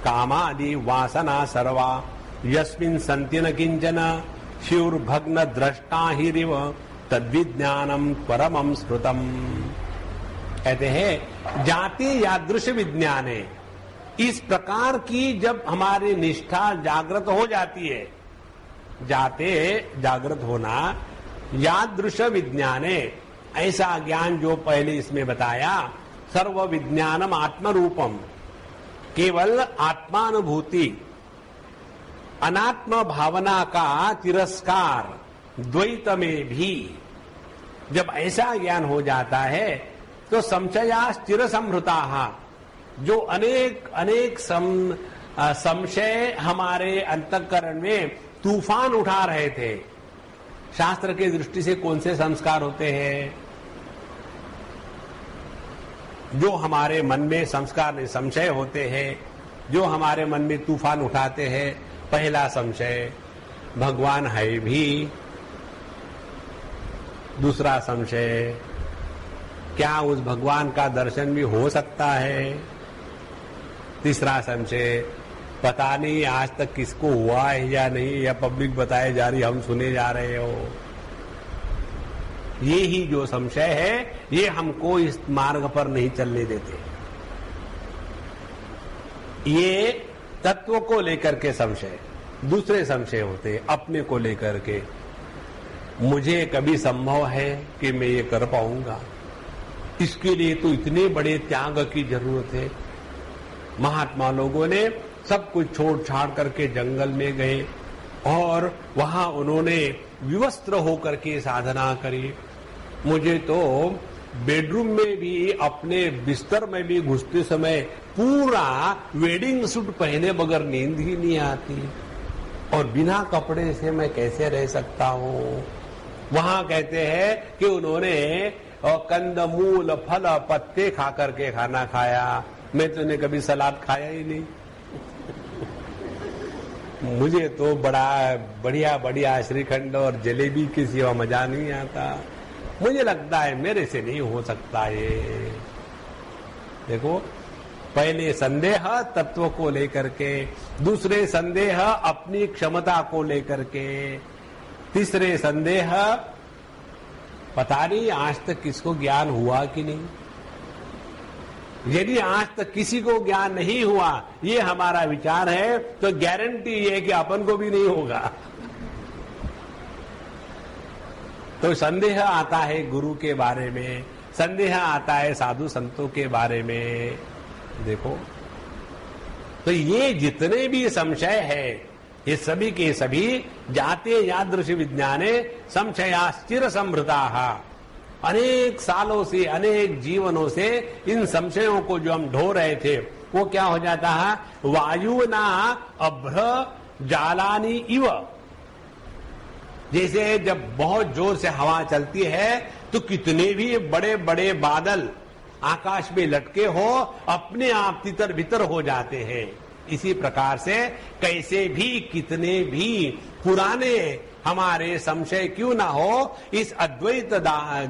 कामादि वासना सर्वा यस्मिन् सन्ति न किंचन शिवुर्भग्न द्रष्टा हिरिव तद्विज्ञानम परमं स्मृतम। कहते हैं जाति यादृश विज्ञाने, इस प्रकार की जब हमारी निष्ठा जागृत हो जाती है, जाते जागृत होना, यादृश विज्ञाने, ऐसा ज्ञान जो पहले इसमें बताया, सर्व विज्ञानम आत्मरूपम, केवल आत्मानुभूति, अनात्म भावना का तिरस्कार, द्वैत में भी जब ऐसा ज्ञान हो जाता है तो संशया स्थिर संभृता, जो अनेक अनेक संशय हमारे अंतःकरण में तूफान उठा रहे थे। शास्त्र की दृष्टि से कौन से संस्कार होते हैं? जो हमारे मन में संस्कार नहीं, संशय होते हैं, जो हमारे मन में तूफान उठाते हैं। पहला संशय, भगवान है भी। दूसरा संशय, क्या उस भगवान का दर्शन भी हो सकता है? तीसरा संशय, पता नहीं आज तक किसको हुआ है या नहीं, या पब्लिक बताए जा रही, हम सुने जा रहे हो। ये ही जो संशय है, ये हमको इस मार्ग पर नहीं चलने देते। ये तत्व को लेकर के संशय। दूसरे संशय होते हैं अपने को लेकर के, मुझे कभी संभव है कि मैं ये कर पाऊंगा? इसके लिए तो इतने बड़े त्याग की जरूरत है। महात्मा लोगों ने सब कुछ छोड़ छाड़ करके जंगल में गए और वहां उन्होंने विवस्त्र होकर के साधना करी। मुझे तो बेडरूम में भी, अपने बिस्तर में भी घुसते समय पूरा वेडिंग सूट पहने बगैर नींद ही नहीं आती, और बिना कपड़े से मैं कैसे रह सकता हूँ? वहां कहते हैं कि उन्होंने कंदमूल फल पत्ते खा करके खाना खाया। मैं तो ने कभी सलाद खाया ही नहीं। मुझे तो बड़ा बढ़िया बढ़िया श्रीखंड और जलेबी की सिवा मजा नहीं आता। मुझे लगता है मेरे से नहीं हो सकता ये। देखो, पहले संदेह तत्व को लेकर के, दूसरे संदेह अपनी क्षमता को लेकर के, तीसरे संदेह पता नहीं आज तक किसको ज्ञान हुआ कि नहीं। यदि आज तक किसी को ज्ञान नहीं हुआ, ये हमारा विचार है, तो गारंटी ये है कि अपन को भी नहीं होगा। तो संदेह आता है गुरु के बारे में, संदेह आता है साधु संतों के बारे में। देखो, तो ये जितने भी संशय है, ये सभी के सभी जाते यादृश विज्ञाने संशया स्थिर संभृता। अनेक सालों से, अनेक जीवनों से इन संशयों को जो हम ढो रहे थे, वो क्या हो जाता है? वायुना अभ्र जालानी इव। जैसे जब बहुत जोर से हवा चलती है तो कितने भी बड़े बड़े बादल आकाश में लटके हो, अपने आप तितर बितर हो जाते हैं। इसी प्रकार से कैसे भी, कितने भी पुराने हमारे संशय क्यों ना हो, इस अद्वैत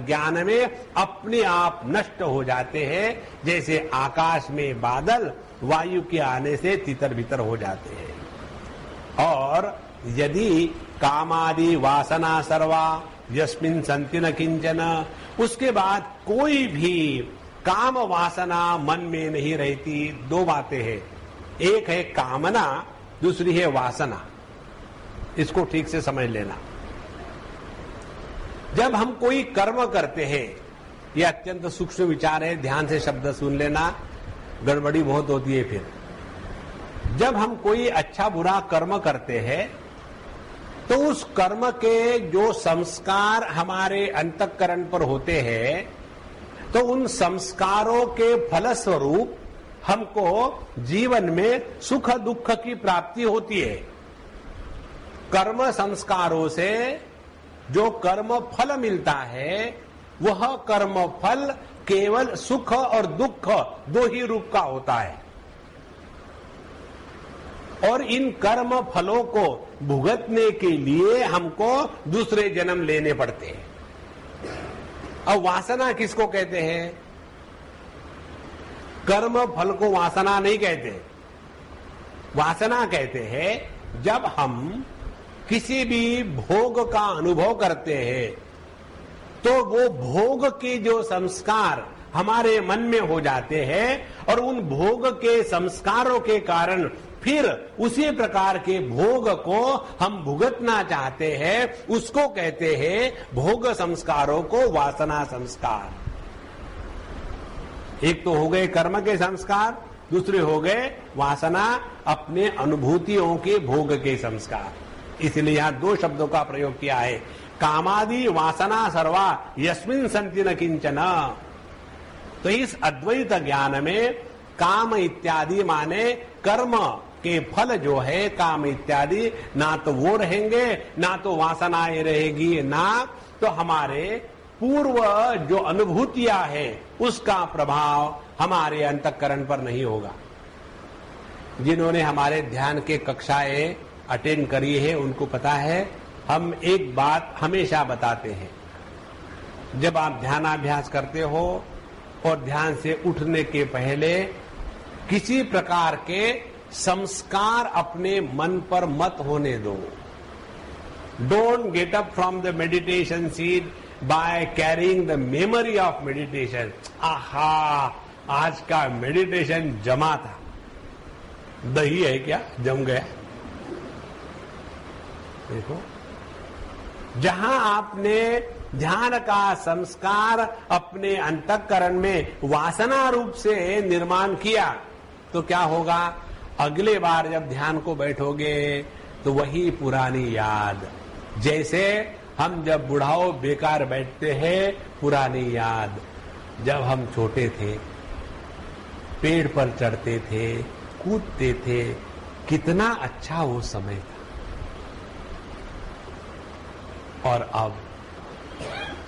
ज्ञान में अपने आप नष्ट हो जाते हैं। जैसे आकाश में बादल वायु के आने से तितर बितर हो जाते हैं। और यदि कामादि वासना सर्वा यस्मिन् सन्ति न किंचन, उसके बाद कोई भी काम वासना मन में नहीं रहती। दो बातें हैं, एक है कामना, दूसरी है वासना। इसको ठीक से समझ लेना। जब हम कोई कर्म करते हैं, यह अत्यंत सूक्ष्म विचार है, ध्यान से शब्द सुन लेना, गड़बड़ी बहुत होती है फिर। जब हम कोई अच्छा बुरा कर्म करते हैं तो उस कर्म के जो संस्कार हमारे अंतःकरण पर होते हैं, तो उन संस्कारों के फलस्वरूप हमको जीवन में सुख दुख की प्राप्ति होती है। कर्म संस्कारों से जो कर्म फल मिलता है, वह कर्म फल केवल सुख और दुख दो ही रूप का होता है। और इन कर्म फलों को भुगतने के लिए हमको दूसरे जन्म लेने पड़ते हैं। अब वासना किसको कहते हैं? कर्म फल को वासना नहीं कहते। वासना कहते हैं जब हम किसी भी भोग का अनुभव करते हैं तो वो भोग के जो संस्कार हमारे मन में हो जाते हैं और उन भोग के संस्कारों के कारण फिर उसी प्रकार के भोग को हम भुगतना चाहते हैं, उसको कहते हैं भोग संस्कारों को वासना संस्कार। एक तो हो गए कर्म के संस्कार, दूसरे हो गए वासना अपने अनुभूतियों के भोग के संस्कार। इसलिए यहां दो शब्दों का प्रयोग किया है, कामादि वासना सर्वा यस्मिन् सन्ति न किंचन। तो इस अद्वैत ज्ञान में काम इत्यादि माने कर्म के फल जो है काम इत्यादि, ना तो वो रहेंगे ना तो वासनाएं रहेगी, ना तो हमारे पूर्व जो अनुभूतियां है उसका प्रभाव हमारे अंतःकरण पर नहीं होगा। जिन्होंने हमारे ध्यान के कक्षाएं अटेंड करी है उनको पता है, हम एक बात हमेशा बताते हैं, जब आप ध्यानाभ्यास करते हो और ध्यान से उठने के पहले किसी प्रकार के संस्कार अपने मन पर मत होने दो। Don't get up from the meditation seat by carrying the memory of meditation. आहा, आज का मेडिटेशन जमा था। दही है क्या, जम गया? देखो, जहां आपने ध्यान का संस्कार अपने अंतःकरण में वासना रूप से निर्माण किया तो क्या होगा? अगले बार जब ध्यान को बैठोगे तो वही पुरानी याद, जैसे हम जब बुढ़ाओ बेकार बैठते हैं, पुरानी याद, जब हम छोटे थे, पेड़ पर चढ़ते थे, कूदते थे, कितना अच्छा वो समय था। और अब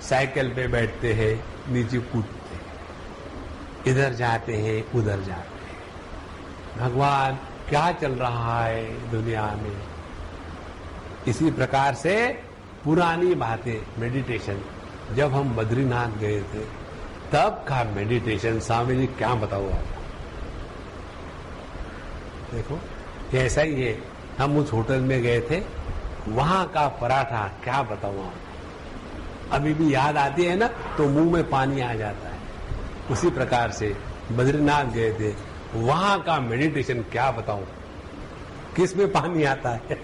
साइकिल पे बैठते हैं, नीचे कूदते हैं, इधर जाते हैं उधर जाते हैं। भगवान क्या चल रहा है दुनिया में? इसी प्रकार से पुरानी बातें, मेडिटेशन, जब हम बद्रीनाथ गए थे तब का मेडिटेशन, स्वामी जी क्या बताओ आपको। देखो ऐसा ही है, हम उस होटल में गए थे, वहां का पराठा क्या बताऊं आपको, अभी भी याद आती है ना तो मुंह में पानी आ जाता है। उसी प्रकार से बद्रीनाथ गए थे, वहां का मेडिटेशन क्या बताऊं, किस में पानी आता है।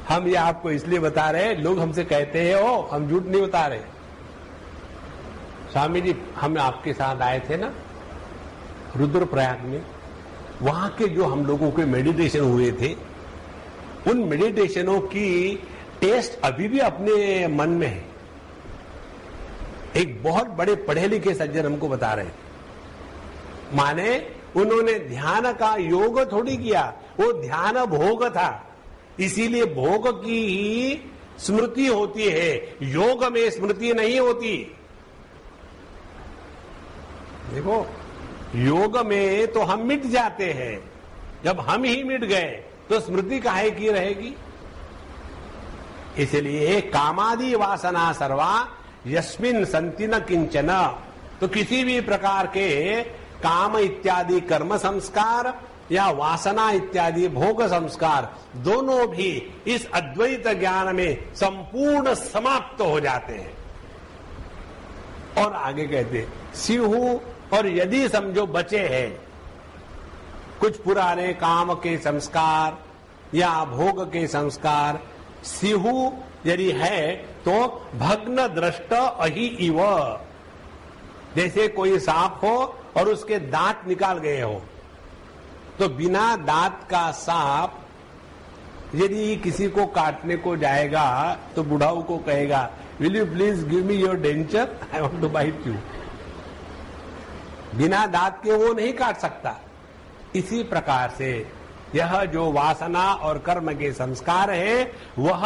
हम ये आपको इसलिए बता रहे हैं, लोग हमसे कहते हैं ओ, हम झूठ नहीं बता रहे। स्वामी जी हम आपके साथ आए थे ना रुद्रप्रयाग में, वहां के जो हम लोगों के मेडिटेशन हुए थे, उन मेडिटेशनों की टेस्ट अभी भी अपने मन में है। एक बहुत बड़े पढ़े लिखे सज्जन हमको बता रहे थे, माने उन्होंने ध्यान का योग थोड़ी किया, वो ध्यान भोग था, इसीलिए भोग की ही स्मृति होती है, योग में स्मृति नहीं होती। देखो योग में तो हम मिट जाते हैं, जब हम ही मिट गए तो स्मृति काहे की रहेगी। इसलिए कामादि वासना सर्वा यस्मिन् सन्ति न किंचन। तो किसी भी प्रकार के काम इत्यादि कर्म संस्कार या वासना इत्यादि भोग संस्कार दोनों भी इस अद्वैत ज्ञान में संपूर्ण समाप्त हो जाते हैं। और आगे कहते सिंहू, और यदि समझो बचे हैं कुछ पुराने काम के संस्कार या भोग के संस्कार, सिंहू यदि है तो भग्न दृष्ट अहि इव, जैसे कोई सांप हो और उसके दांत निकाल गए हो, तो बिना दांत का सांप यदि किसी को काटने को जाएगा तो बुढ़ाऊ को कहेगा, will you please give me your denture, I want to bite you. बिना दांत के वो नहीं काट सकता। इसी प्रकार से यह जो वासना और कर्म के संस्कार है, वह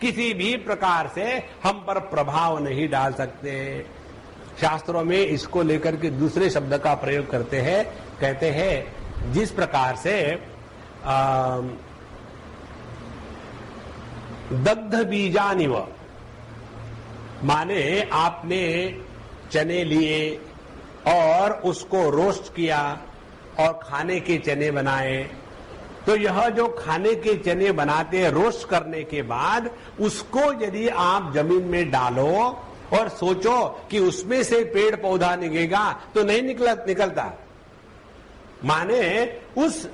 किसी भी प्रकार से हम पर प्रभाव नहीं डाल सकते। शास्त्रों में इसको लेकर के दूसरे शब्द का प्रयोग करते हैं, कहते हैं जिस प्रकार से दग्ध बीजानिव, माने आपने चने लिए और उसको रोस्ट किया और खाने के चने बनाए, तो यह जो खाने के चने बनाते हैं रोस्ट करने के बाद उसको यदि आप जमीन में डालो और सोचो कि उसमें से पेड़ पौधा निकलेगा तो नहीं निकलता। माने उस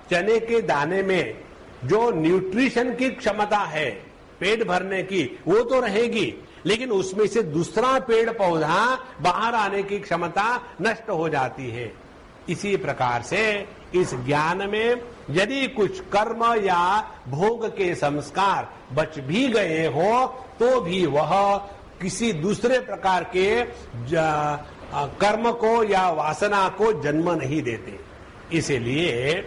चने के दाने में जो न्यूट्रिशन की क्षमता है पेट भरने की वो तो रहेगी, लेकिन उसमें से दूसरा पेड़ पौधा बाहर आने की क्षमता नष्ट हो जाती है। इसी प्रकार से इस ज्ञान में यदि कुछ कर्म या भोग के संस्कार बच भी गए हो तो भी वह किसी दूसरे प्रकार के कर्म को या वासना को जन्म नहीं देते। इसीलिए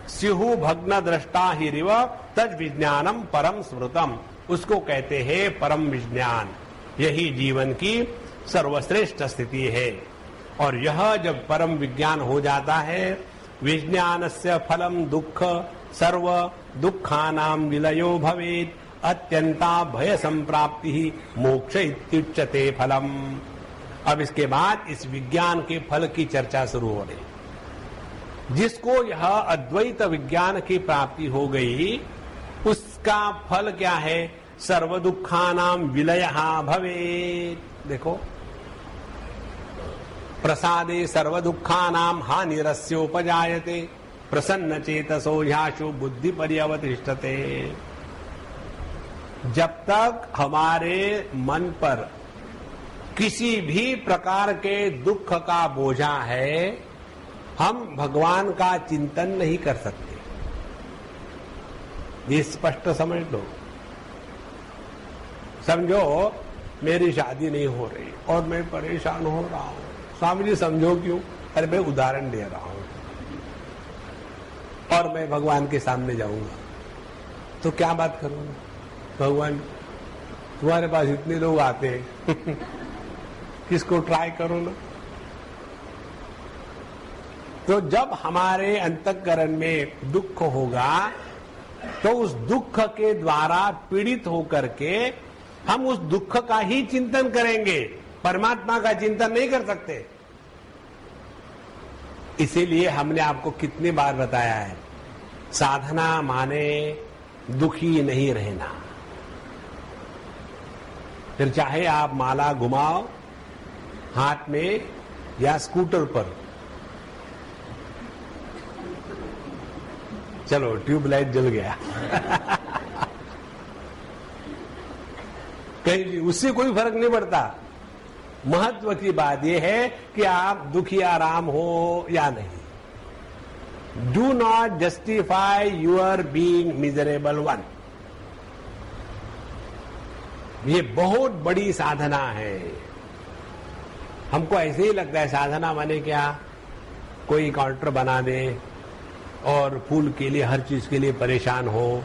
स्युहु भग्न दृष्टा ही रिव तज विज्ञानम परम स्मृतम, उसको कहते हैं परम विज्ञान। यही जीवन की सर्वश्रेष्ठ स्थिति है। और यह जब परम विज्ञान हो जाता है, विज्ञानस्य फलम दुख सर्व दुखानाम विलयो भवेत् अत्यंता भय संप्राप्ति ही मोक्ष इत्युच्यते फलम। अब इसके बाद इस विज्ञान के फल की चर्चा शुरू हो रही। जिसको यह अद्वैत विज्ञान की प्राप्ति हो गई उसका फल क्या है? सर्व दुखानाम विलयः भवेत्। देखो, प्रसादे सर्व दुखानाम हानिरस्योपजायते प्रसन्न चेतसो ह्याशु बुद्धि पर्यवतिष्ठते। जब तक हमारे मन पर किसी भी प्रकार के दुख का बोझा है, हम भगवान का चिंतन नहीं कर सकते। ये स्पष्ट समझ लो। समझो मेरी शादी नहीं हो रही और मैं परेशान हो रहा हूं। स्वामी जी समझो क्यों? अरे मैं उदाहरण दे रहा हूं। और मैं भगवान के सामने जाऊंगा तो क्या बात करूंगा? भगवान तुम्हारे पास इतने लोग आते हैं किसको ट्राई करो ना। तो जब हमारे अंतःकरण में दुख होगा तो उस दुख के द्वारा पीड़ित होकर के हम उस दुख का ही चिंतन करेंगे, परमात्मा का चिंतन नहीं कर सकते। इसीलिए हमने आपको कितनी बार बताया है, साधना माने दुखी नहीं रहना। फिर चाहे आप माला घुमाओ हाथ में या स्कूटर पर, चलो ट्यूबलाइट जल गया कहीं उससे कोई फर्क नहीं पड़ता। महत्व की बात यह है कि आप दुखी आराम हो या नहीं। Do not justify your being miserable one. ये बहुत बड़ी साधना है। हमको ऐसे ही लगता है साधना माने क्या, कोई काउंटर बना दे और फूल के लिए हर चीज के लिए परेशान हो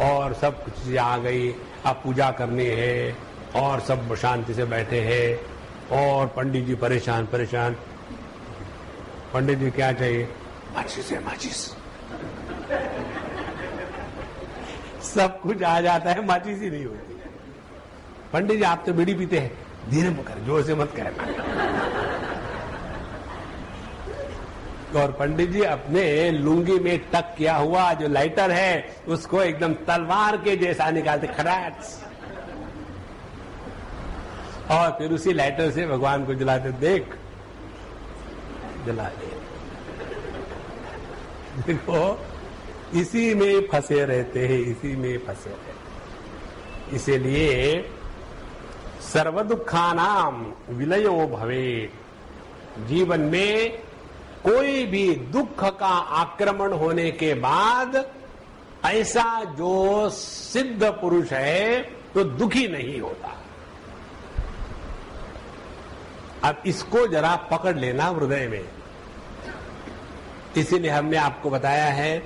और सब कुछ आ गई, अब पूजा करनी है और सब शांति से बैठे हैं और पंडित जी परेशान। पंडित जी क्या चाहिए? माचिस है, माचिस। सब कुछ आ जाता है, माचिस ही नहीं होती। पंडित जी आप तो बीड़ी पीते हैं, धीरे पकड़, जोर से मत कहना। और पंडित जी अपने लुंगी में टक किया हुआ जो लाइटर है उसको एकदम तलवार के जैसा निकालते, खराट, और फिर उसी लाइटर से भगवान को जलाते। देख जला दिया। देखो इसी में फंसे रहते हैं, इसी में फंसे रहते। इसीलिए सर्व दुखानाम विलयो भवेत्। जीवन में कोई भी दुख का आक्रमण होने के बाद ऐसा जो सिद्ध पुरुष है तो दुखी नहीं होता। अब इसको जरा पकड़ लेना हृदय में। इसीलिए हमने आपको बताया है,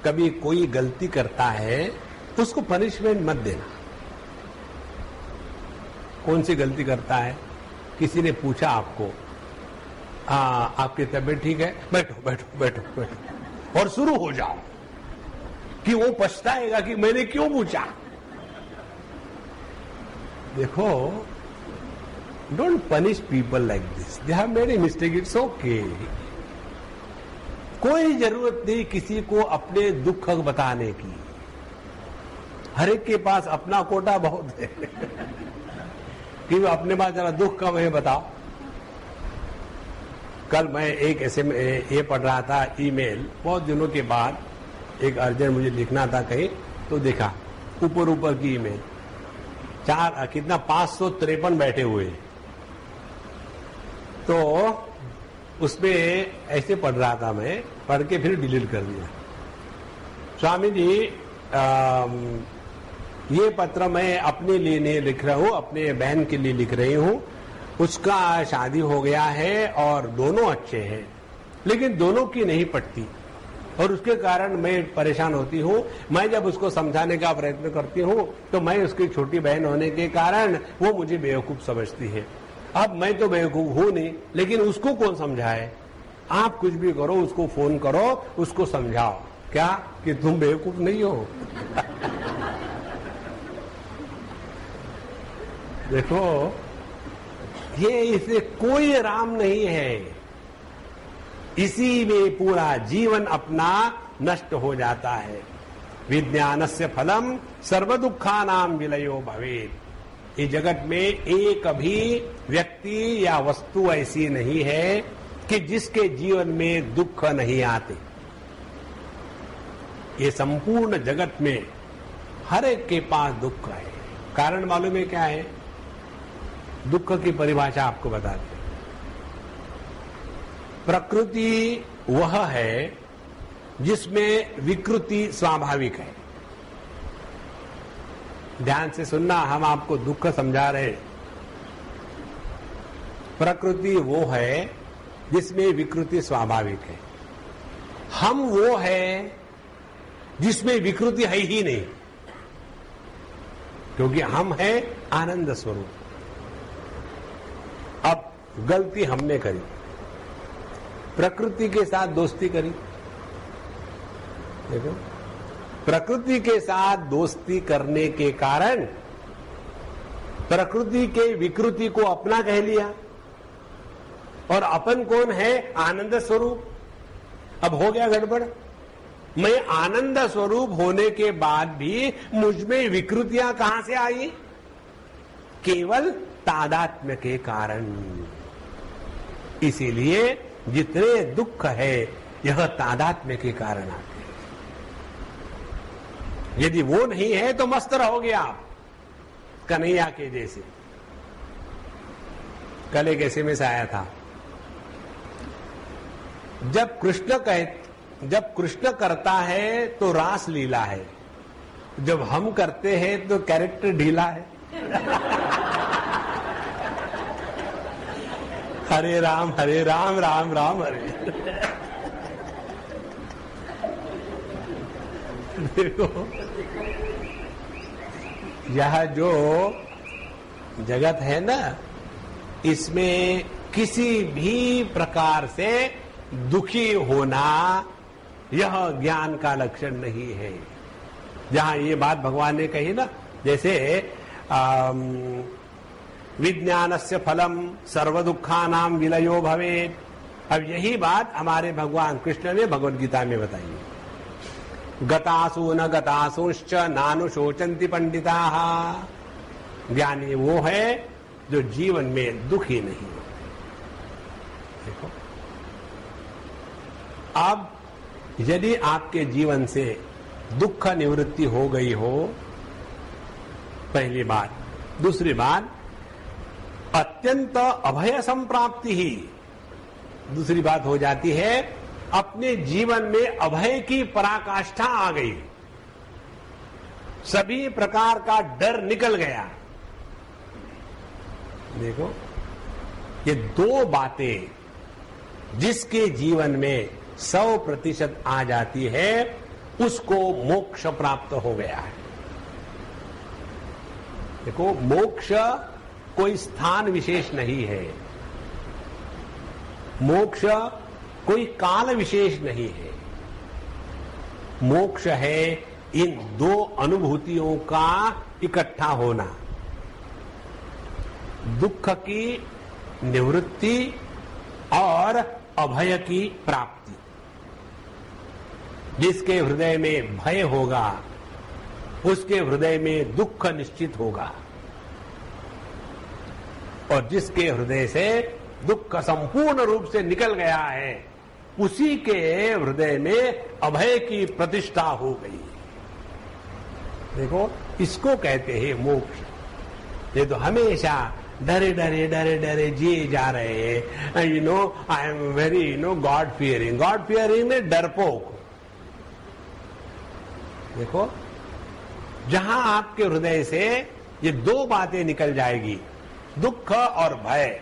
कभी कोई गलती करता है उसको पनिशमेंट मत देना। कौन सी गलती करता है? किसी ने पूछा आपको, आपकी तबीयत ठीक है? बैठो बैठो बैठो बैठो, और शुरू हो जाओ। कि वो पछताएगा कि मैंने क्यों पूछा। देखो, don't punish people like this, they have made a mistake, it's okay. कोई जरूरत नहीं किसी को अपने दुख बताने की, हर एक के पास अपना कोटा बहुत है कि वो अपने पास जरा दुख कम है बताओ। कल मैं एक ये पढ़ रहा था ईमेल, बहुत दिनों के बाद एक अर्जेंट मुझे लिखना था कहीं, तो देखा ऊपर की ईमेल, 553 बैठे हुए, तो उसमें ऐसे पढ़ रहा था मैं, पढ़ के फिर डिलीट कर दिया। स्वामी जी ये पत्र मैं अपने लिए नहीं लिख रहा हूं, अपने बहन के लिए लिख रही हूं, उसका शादी हो गया है और दोनों अच्छे हैं, लेकिन दोनों की नहीं पटती और उसके कारण मैं परेशान होती हूं। मैं जब उसको समझाने का प्रयत्न करती हूं तो मैं उसकी छोटी बहन होने के कारण वो मुझे बेवकूफ समझती है। अब मैं तो बेवकूफ हूं नहीं, लेकिन उसको कौन समझाए? आप कुछ भी करो, उसको फोन करो, उसको समझाओ क्या कि तुम बेवकूफ नहीं हो। देखो, ये इसे कोई राम नहीं है, इसी में पूरा जीवन अपना नष्ट हो जाता है। विज्ञानस्य फलम सर्व दुखानाम विलयो भवेत्। इस जगत में एक भी व्यक्ति या वस्तु ऐसी नहीं है कि जिसके जीवन में दुख नहीं आते। ये संपूर्ण जगत में हर एक के पास दुख है। कारण मालूम है क्या है? दुख की परिभाषा आपको बताते हैं। प्रकृति वह है जिसमें विकृति स्वाभाविक है। ध्यान से सुनना, हम आपको दुख समझा रहे। प्रकृति वो है जिसमें विकृति स्वाभाविक है। हम वो है जिसमें विकृति है ही नहीं, क्योंकि हम है आनंद स्वरूप। अब गलती हमने करी, प्रकृति के साथ दोस्ती करी। देखो, प्रकृति के साथ दोस्ती करने के कारण प्रकृति के विकृति को अपना कह लिया, और अपन कौन है? आनंद स्वरूप। अब हो गया गड़बड़। मैं आनंद स्वरूप होने के बाद भी मुझ में विकृतियां कहां से आई? केवल तादात्म्य के कारण। इसीलिए जितने दुख है यह तादात्म्य के कारण आते हैं। यदि वो नहीं है तो मस्त रहोगे आप, कन्हैया के जैसे। कल एक SMS आया था, जब कृष्ण करता है तो रास लीला है, जब हम करते हैं तो कैरेक्टर ढीला है। हरे राम राम राम हरे। देखो, यह जो जगत है ना, इसमें किसी भी प्रकार से दुखी होना यह ज्ञान का लक्षण नहीं है। जहां ये बात भगवान ने कही ना, जैसे विज्ञानस्य फलम सर्व दुखानाम विलयो भवेत्। अब यही बात हमारे भगवान कृष्ण ने भगवद गीता में बताई है। गतासु न गतासुश्च नानुशोचन्ति पंडिताः। ज्ञानी वो है जो जीवन में दुखी नहीं होते। देखो, अब यदि आपके जीवन से दुख निवृत्ति हो गई हो, पहली बात। दूसरी बात, अत्यंत अभय संप्राप्ति ही दूसरी बात हो जाती है। अपने जीवन में अभय की पराकाष्ठा आ गई, सभी प्रकार का डर निकल गया। देखो, ये दो बातें जिसके जीवन में 100% आ जाती है, उसको मोक्ष प्राप्त हो गया है। देखो, मोक्ष कोई स्थान विशेष नहीं है, मोक्ष कोई काल विशेष नहीं है। मोक्ष है इन दो अनुभूतियों का इकट्ठा होना, दुख की निवृत्ति और अभय की प्राप्ति। जिसके हृदय में भय होगा उसके हृदय में दुख निश्चित होगा, और जिसके हृदय से दुख संपूर्ण रूप से निकल गया है उसी के हृदय में अभय की प्रतिष्ठा हो गई। देखो, इसको कहते हैं मोक्ष। ये तो हमेशा डरे डरे डरे डरे जिए जा रहे हैं। You know, I am very God fearing. God fearing में डरपोक। देखो, जहां आपके हृदय से ये दो बातें निकल जाएगी, दुख और भय,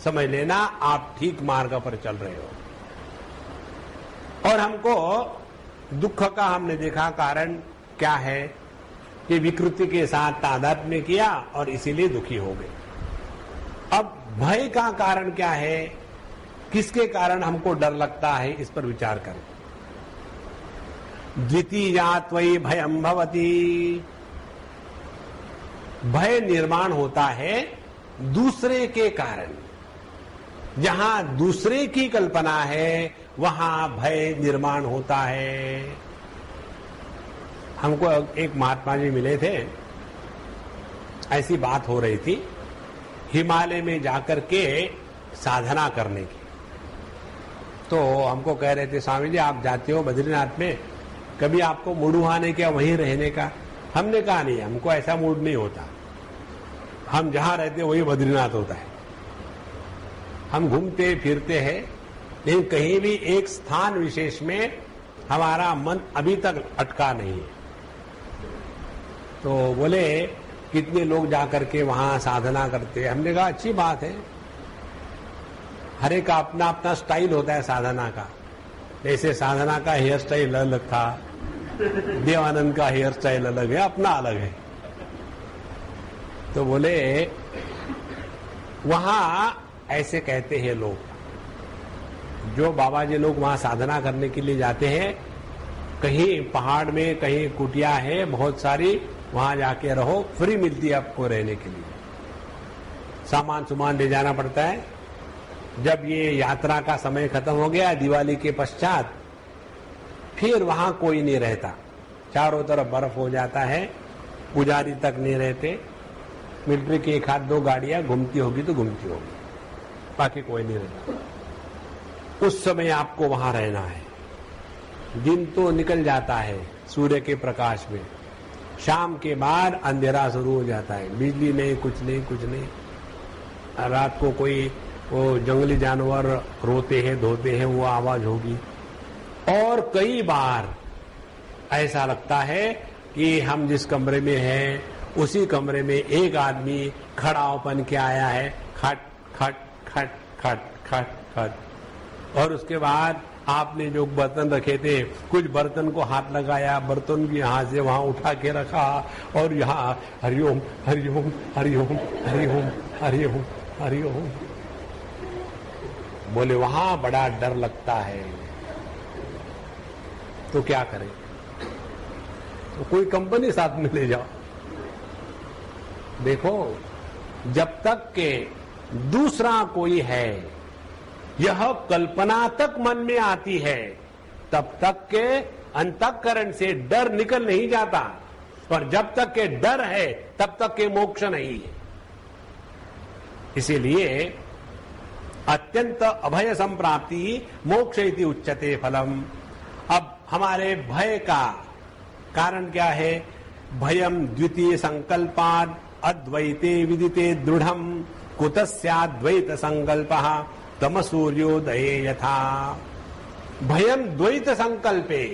समझ लेना आप ठीक मार्ग पर चल रहे हो। और हमको दुख का हमने देखा कारण क्या है कि विकृति के साथ तादात्म्य किया और इसीलिए दुखी हो गए। अब भय का कारण क्या है, किसके कारण हमको डर लगता है, इस पर विचार करें। द्वितीया त्वयि भयं भवति। भय निर्माण होता है दूसरे के कारण। जहां दूसरे की कल्पना है वहां भय निर्माण होता है। हमको एक महात्मा जी मिले थे, ऐसी बात हो रही थी हिमालय में जाकर के साधना करने की। तो हमको कह रहे थे, स्वामी जी आप जाते हो बद्रीनाथ में, कभी आपको मूड हुआ नहीं क्या वहीं रहने का? हमने कहा नहीं, हमको ऐसा मूड नहीं होता, हम जहां रहते वही बद्रीनाथ होता है। हम घूमते फिरते हैं, लेकिन कहीं भी एक स्थान विशेष में हमारा मन अभी तक अटका नहीं है। तो बोले कितने लोग जाकर के वहां साधना करते हैं। हमने कहा अच्छी बात है, हर एक का अपना अपना स्टाइल होता है साधना का। जैसे साधना का हेयर स्टाइल अलग था, देवानंद का हेयर स्टाइल अलग है, अपना अलग है। तो बोले वहां ऐसे कहते हैं लोग, जो बाबा जी लोग वहां साधना करने के लिए जाते हैं, कहीं पहाड़ में कहीं कुटिया है बहुत सारी, वहां जाके रहो, फ्री मिलती है आपको रहने के लिए। सामान सुमान ले जाना पड़ता है। जब ये यात्रा का समय खत्म हो गया दिवाली के पश्चात, फिर वहां कोई नहीं रहता, चारों तरफ बर्फ हो जाता है, पुजारी तक नहीं रहते, मिलिट्री की एक हाथ दो गाड़ियां घूमती होगी तो घूमती होगी, बाकी कोई नहीं रहता। उस समय आपको वहां रहना है। दिन तो निकल जाता है सूर्य के प्रकाश में, शाम के बाद अंधेरा शुरू हो जाता है, बिजली नहीं, कुछ नहीं, कुछ नहीं। रात को कोई वो जंगली जानवर रोते हैं धोते हैं, वो आवाज होगी। और कई बार ऐसा लगता है कि हम जिस कमरे में हैं उसी कमरे में एक आदमी खड़ा बन के आया है, खट खट खट खट खट खट। और उसके बाद आपने जो बर्तन रखे थे, कुछ बर्तन को हाथ लगाया, बर्तन भी यहाँ से वहां उठा के रखा, और यहाँ हरिओम हरिओम हरिओम हरिओम हरिओम हरिओम। बोले वहां बड़ा डर लगता है, तो क्या करें? तो कोई कंपनी साथ में ले जाओ। देखो, जब तक के दूसरा कोई है यह कल्पना तक मन में आती है, तब तक के अंतःकरण से डर निकल नहीं जाता, और जब तक के डर है तब तक के मोक्ष नहीं है। इसीलिए अत्यंत अभय संप्राप्ति मोक्ष इति उच्यते फलम। अब हमारे भय का कारण क्या है? भयम द्वितीय संकल्पाद अद्वैते विदिते दृढ़म कुतस्याद्वैत संकल्पः तम सूर्योदये यथा। भयम द्वैत संकल्पे,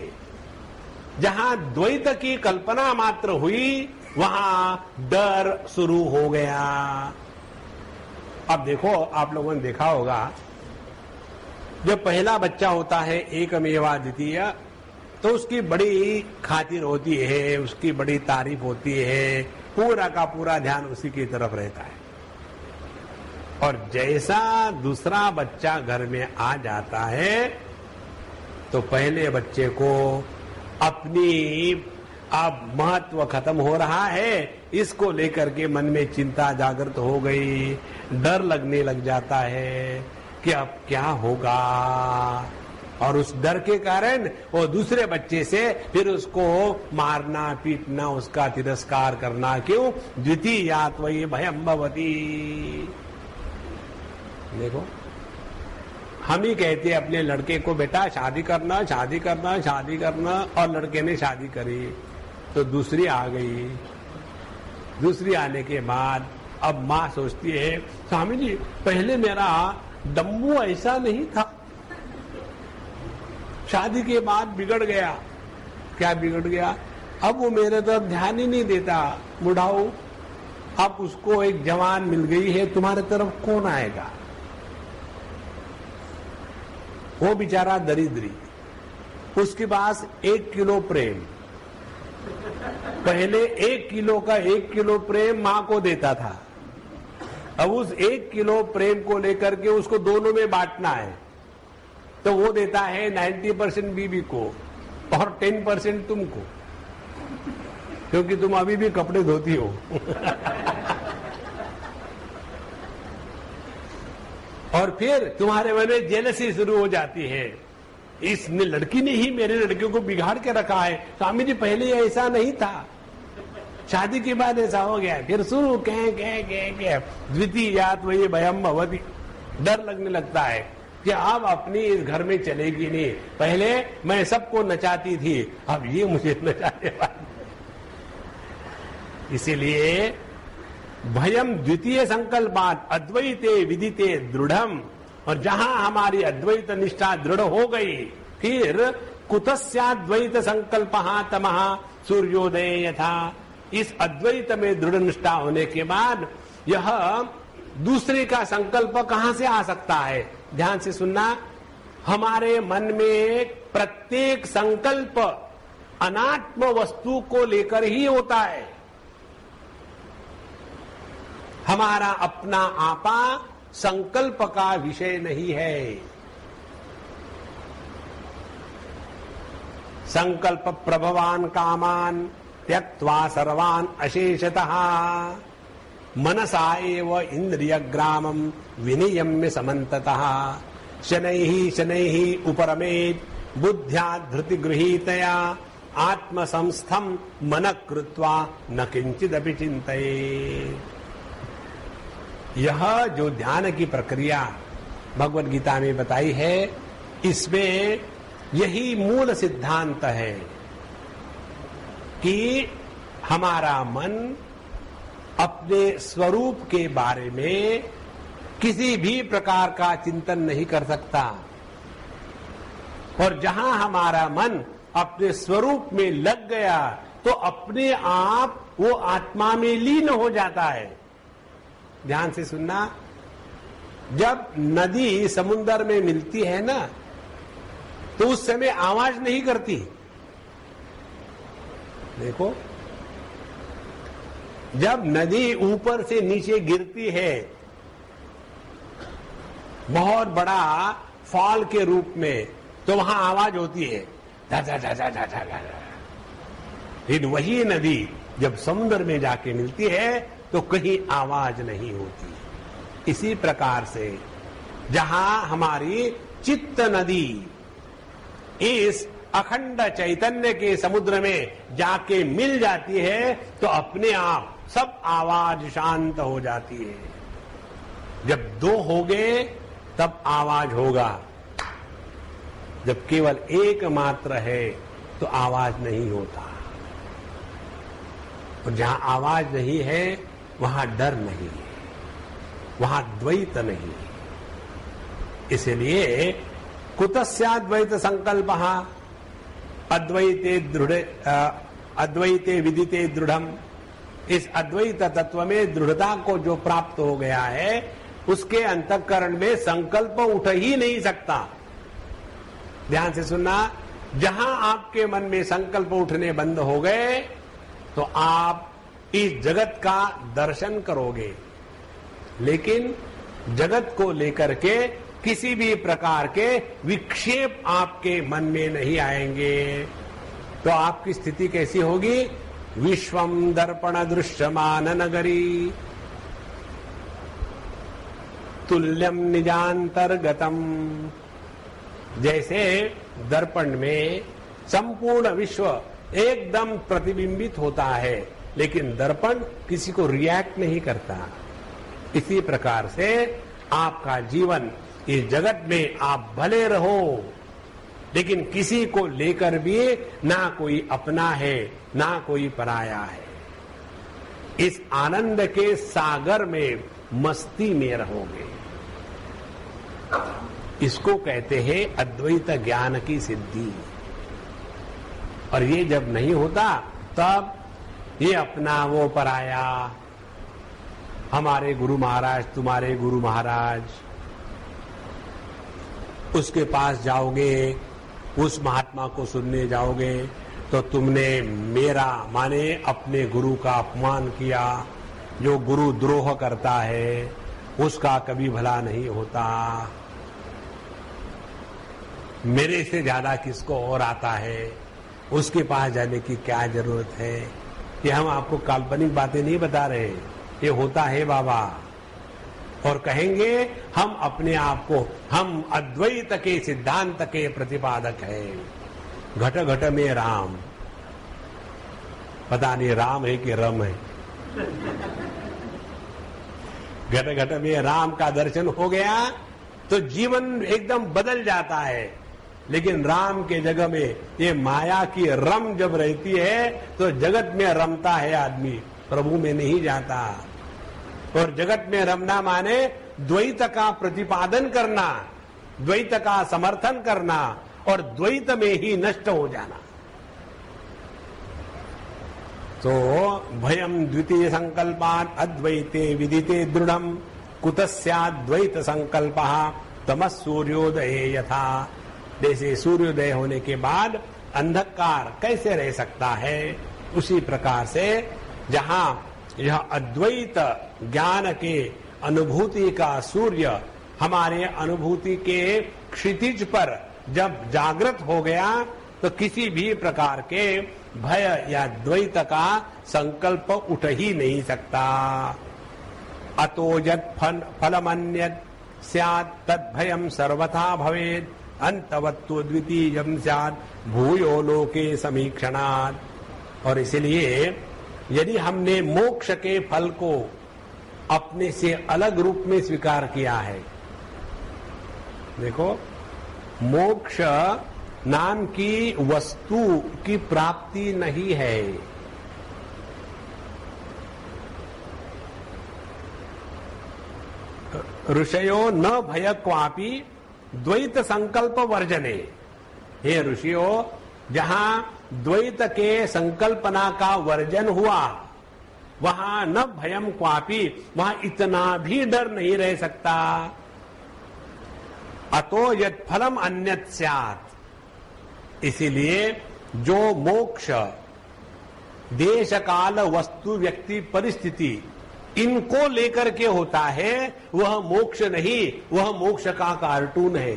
जहां द्वैत की कल्पना मात्र हुई वहां डर शुरू हो गया। अब देखो, आप लोगों ने देखा होगा, जब पहला बच्चा होता है एकमेवा द्वितीय, तो उसकी बड़ी खातिर होती है, उसकी बड़ी तारीफ होती है, पूरा का पूरा ध्यान उसी की तरफ रहता है। और जैसा दूसरा बच्चा घर में आ जाता है तो पहले बच्चे को अपनी अब महत्व खत्म हो रहा है, इसको लेकर के मन में चिंता जागृत हो गई, डर लगने लग जाता है कि अब क्या होगा। और उस डर के कारण वो दूसरे बच्चे से फिर उसको मारना पीटना, उसका तिरस्कार करना। क्यों? द्वितीयात् वै भयं भवति। देखो, हम ही कहते हैं अपने लड़के को, बेटा शादी करना शादी करना शादी करना, और लड़के ने शादी करी तो दूसरी आ गई। दूसरी आने के बाद अब माँ सोचती है, स्वामी जी पहले मेरा डम्बू ऐसा नहीं था, शादी के बाद बिगड़ गया। क्या बिगड़ गया? अब वो मेरे तरफ ध्यान ही नहीं देता। बुढ़ाऊ, अब उसको एक जवान मिल गई है, तुम्हारे तरफ कौन आएगा? वो बेचारा दरिद्री, उसके पास 1 किलो प्रेम, पहले 1 किलो का 1 किलो प्रेम मां को देता था। अब उस 1 किलो प्रेम को लेकर के उसको दोनों में बांटना है, तो वो देता है 90% बीबी को और 10% तुमको, क्योंकि तुम अभी भी कपड़े धोती हो। और फिर तुम्हारे मन में जेलसी शुरू हो जाती है, इसने लड़की ने ही मेरे लड़कियों को बिगाड़ के रखा है, स्वामी जी पहले ऐसा नहीं था, शादी के बाद ऐसा हो गया। फिर शुरू कह द्वितीयात् वै भयं भवति। डर लगने लगता है कि अब अपनी इस घर में चलेगी नहीं, पहले मैं सबको नचाती थी, अब ये मुझे नचाने वाली। इसीलिए भयम द्वितीय संकल्पात् अद्वैते विदिते दृढ़म। और जहां हमारी अद्वैत निष्ठा दृढ़ हो गई, फिर कुतस्याद्वैत संकल्पः तमः सूर्योदय यथा। इस अद्वैत में दृढ़ निष्ठा होने के बाद यह दूसरे का संकल्प कहां से आ सकता है? ध्यान से सुनना, हमारे मन में प्रत्येक संकल्प अनात्म वस्तु को लेकर ही होता है। हमारा अपना आपा संकल्प का विषय नहीं है। संकल्प प्रभवान कामान त्यक्त्वा सर्वान अशेषतः मनसा एव इंद्रियग्रामं विनियम्य समन्ततः शनैः शनैः उपरमेत् बुद्ध्या धृति गृहीतया आत्मसंस्थं मनः कृत्वा न किंचिदपि चिन्तयेत्। यह जो ध्यान की प्रक्रिया भगवत गीता में बताई है, इसमें यही मूल सिद्धांत है कि हमारा मन अपने स्वरूप के बारे में किसी भी प्रकार का चिंतन नहीं कर सकता। और जहां हमारा मन अपने स्वरूप में लग गया तो अपने आप वो आत्मा में लीन हो जाता है। ध्यान से सुनना, जब नदी समुद्र में मिलती है ना, तो उस समय आवाज नहीं करती। देखो, जब नदी ऊपर से नीचे गिरती है बहुत बड़ा फॉल के रूप में, तो वहां आवाज होती है, धा धा धा धा धा धा धा। लेकिन वही नदी जब समुद्र में जाके मिलती है तो कहीं आवाज नहीं होती। इसी प्रकार से जहां हमारी चित्त नदी इस अखंड चैतन्य के समुद्र में जाके मिल जाती है तो अपने आप सब आवाज शांत हो जाती है। जब दो हो गए तब आवाज होगा, जब केवल एक मात्र है तो आवाज नहीं होता। और जहां आवाज नहीं है वहां डर नहीं है, वहां द्वैत नहीं है। इसलिए कुतस्याद्वैत संकल्पः अद्वैते दृढ़ अद्वैते विदिते दृढ़म। इस अद्वैत तत्व में दृढ़ता को जो प्राप्त हो गया है, उसके अंतःकरण में संकल्प उठ ही नहीं सकता। ध्यान से सुनना, जहां आपके मन में संकल्प उठने बंद हो गए तो आप इस जगत का दर्शन करोगे, लेकिन जगत को लेकर के किसी भी प्रकार के विक्षेप आपके मन में नहीं आएंगे। तो आपकी स्थिति कैसी होगी? विश्वम दर्पण दृश्यमान नगरी तुल्यम निजांतर्गतम। जैसे दर्पण में संपूर्ण विश्व एकदम प्रतिबिंबित होता है, लेकिन दर्पण किसी को रिएक्ट नहीं करता। इसी प्रकार से आपका जीवन, इस जगत में आप भले रहो, लेकिन किसी को लेकर भी ना कोई अपना है ना कोई पराया है। इस आनंद के सागर में मस्ती में रहोगे। इसको कहते हैं अद्वैत ज्ञान की सिद्धि। और ये जब नहीं होता तब ये अपना वो पराया, हमारे गुरु महाराज, तुम्हारे गुरु महाराज, उसके पास जाओगे, उस महात्मा को सुनने जाओगे तो तुमने मेरा माने अपने गुरु का अपमान किया। जो गुरु द्रोह करता है उसका कभी भला नहीं होता। मेरे से ज्यादा किसको और आता है, उसके पास जाने की क्या जरूरत है। ये हम आपको काल्पनिक बातें नहीं बता रहे, ये होता है बाबा। और कहेंगे हम अपने आप को, हम अद्वैत के सिद्धांत के प्रतिपादक हैं। घट घट में राम, पता नहीं राम है कि रम है। घट घट में राम का दर्शन हो गया तो जीवन एकदम बदल जाता है। लेकिन राम के जगह में ये माया की रम जब रहती है तो जगत में रमता है आदमी, प्रभु में नहीं जाता। और जगत में रमना माने द्वैत का प्रतिपादन करना, द्वैत का समर्थन करना और द्वैत में ही नष्ट हो जाना। तो भयम द्वितीय संकल्पान अद्वैते विदिते दृढ़म कुतस्याद्वैत संकल्पः तमः सूर्योदये यथा। जैसे सूर्योदय होने के बाद अंधकार कैसे रह सकता है, उसी प्रकार से जहां यह अद्वैत ज्ञान के अनुभूति का सूर्य हमारे अनुभूति के क्षितिज पर जब जागृत हो गया तो किसी भी प्रकार के भय या द्वैत का संकल्प उठ ही नहीं सकता। अतो यत् फलमन्यत् स्यात् तद्भयम् सर्वथा भवेत् अंतवत्तो द्वितीयम् स्यात् भूयो लोके समीक्षणात्। और इसलिए यदि हमने मोक्ष के फल को अपने से अलग रूप में स्वीकार किया है, देखो मोक्ष नाम की वस्तु की प्राप्ति नहीं है। ऋषयो न भय क्वापि द्वैत संकल्प वर्जने। हे ऋषियों, जहां द्वैत के संकल्पना का वर्जन हुआ वहां न भयम क्वापि, वहां इतना भी डर नहीं रह सकता। अतो यत् फलम अन्यत् स्यात्। इसीलिए जो मोक्ष देश काल वस्तु व्यक्ति परिस्थिति इनको लेकर के होता है वह मोक्ष नहीं, वह मोक्ष का कार्टून है।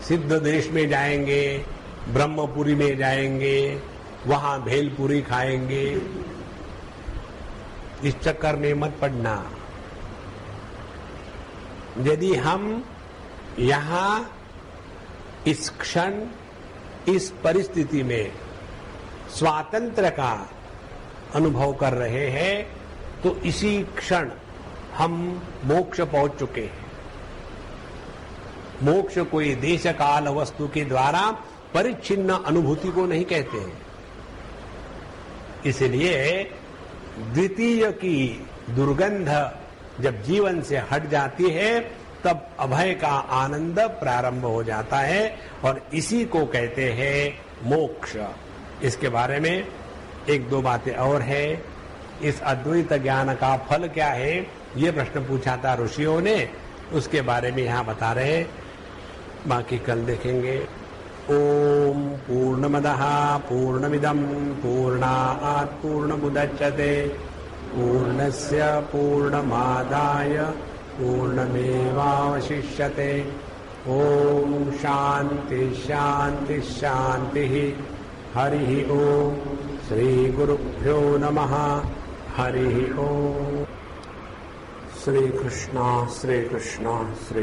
सिद्ध देश में जाएंगे, ब्रह्मपुरी में जाएंगे, वहां भेलपुरी खाएंगे, इस चक्कर में मत पड़ना। यदि हम यहां इस क्षण इस परिस्थिति में स्वातंत्र का अनुभव कर रहे हैं तो इसी क्षण हम मोक्ष पहुंच चुके हैं। मोक्ष कोई देश काल वस्तु के द्वारा परिच्छिन्न अनुभूति को नहीं कहते हैं। इसलिए द्वितीय की दुर्गंध जब जीवन से हट जाती है तब अभय का आनंद प्रारंभ हो जाता है और इसी को कहते हैं मोक्ष। इसके बारे में एक दो बातें और है। इस अद्वैत ज्ञान का फल क्या है, ये प्रश्न पूछा था ऋषियों ने, उसके बारे में यहाँ बता रहे, बाकी कल देखेंगे। ओम पूर्णमदः पूर्णमिदं पूर्णात् पूर्णमुदच्यते पूर्णस्य पूर्णमादाय पूर्णमेवावशिष्यते। ओम शांति शांति शांति। हरि ओम। श्री गुरुभ्यो नमः। हरि ओम। श्री कृष्ण श्री कृष्ण श्री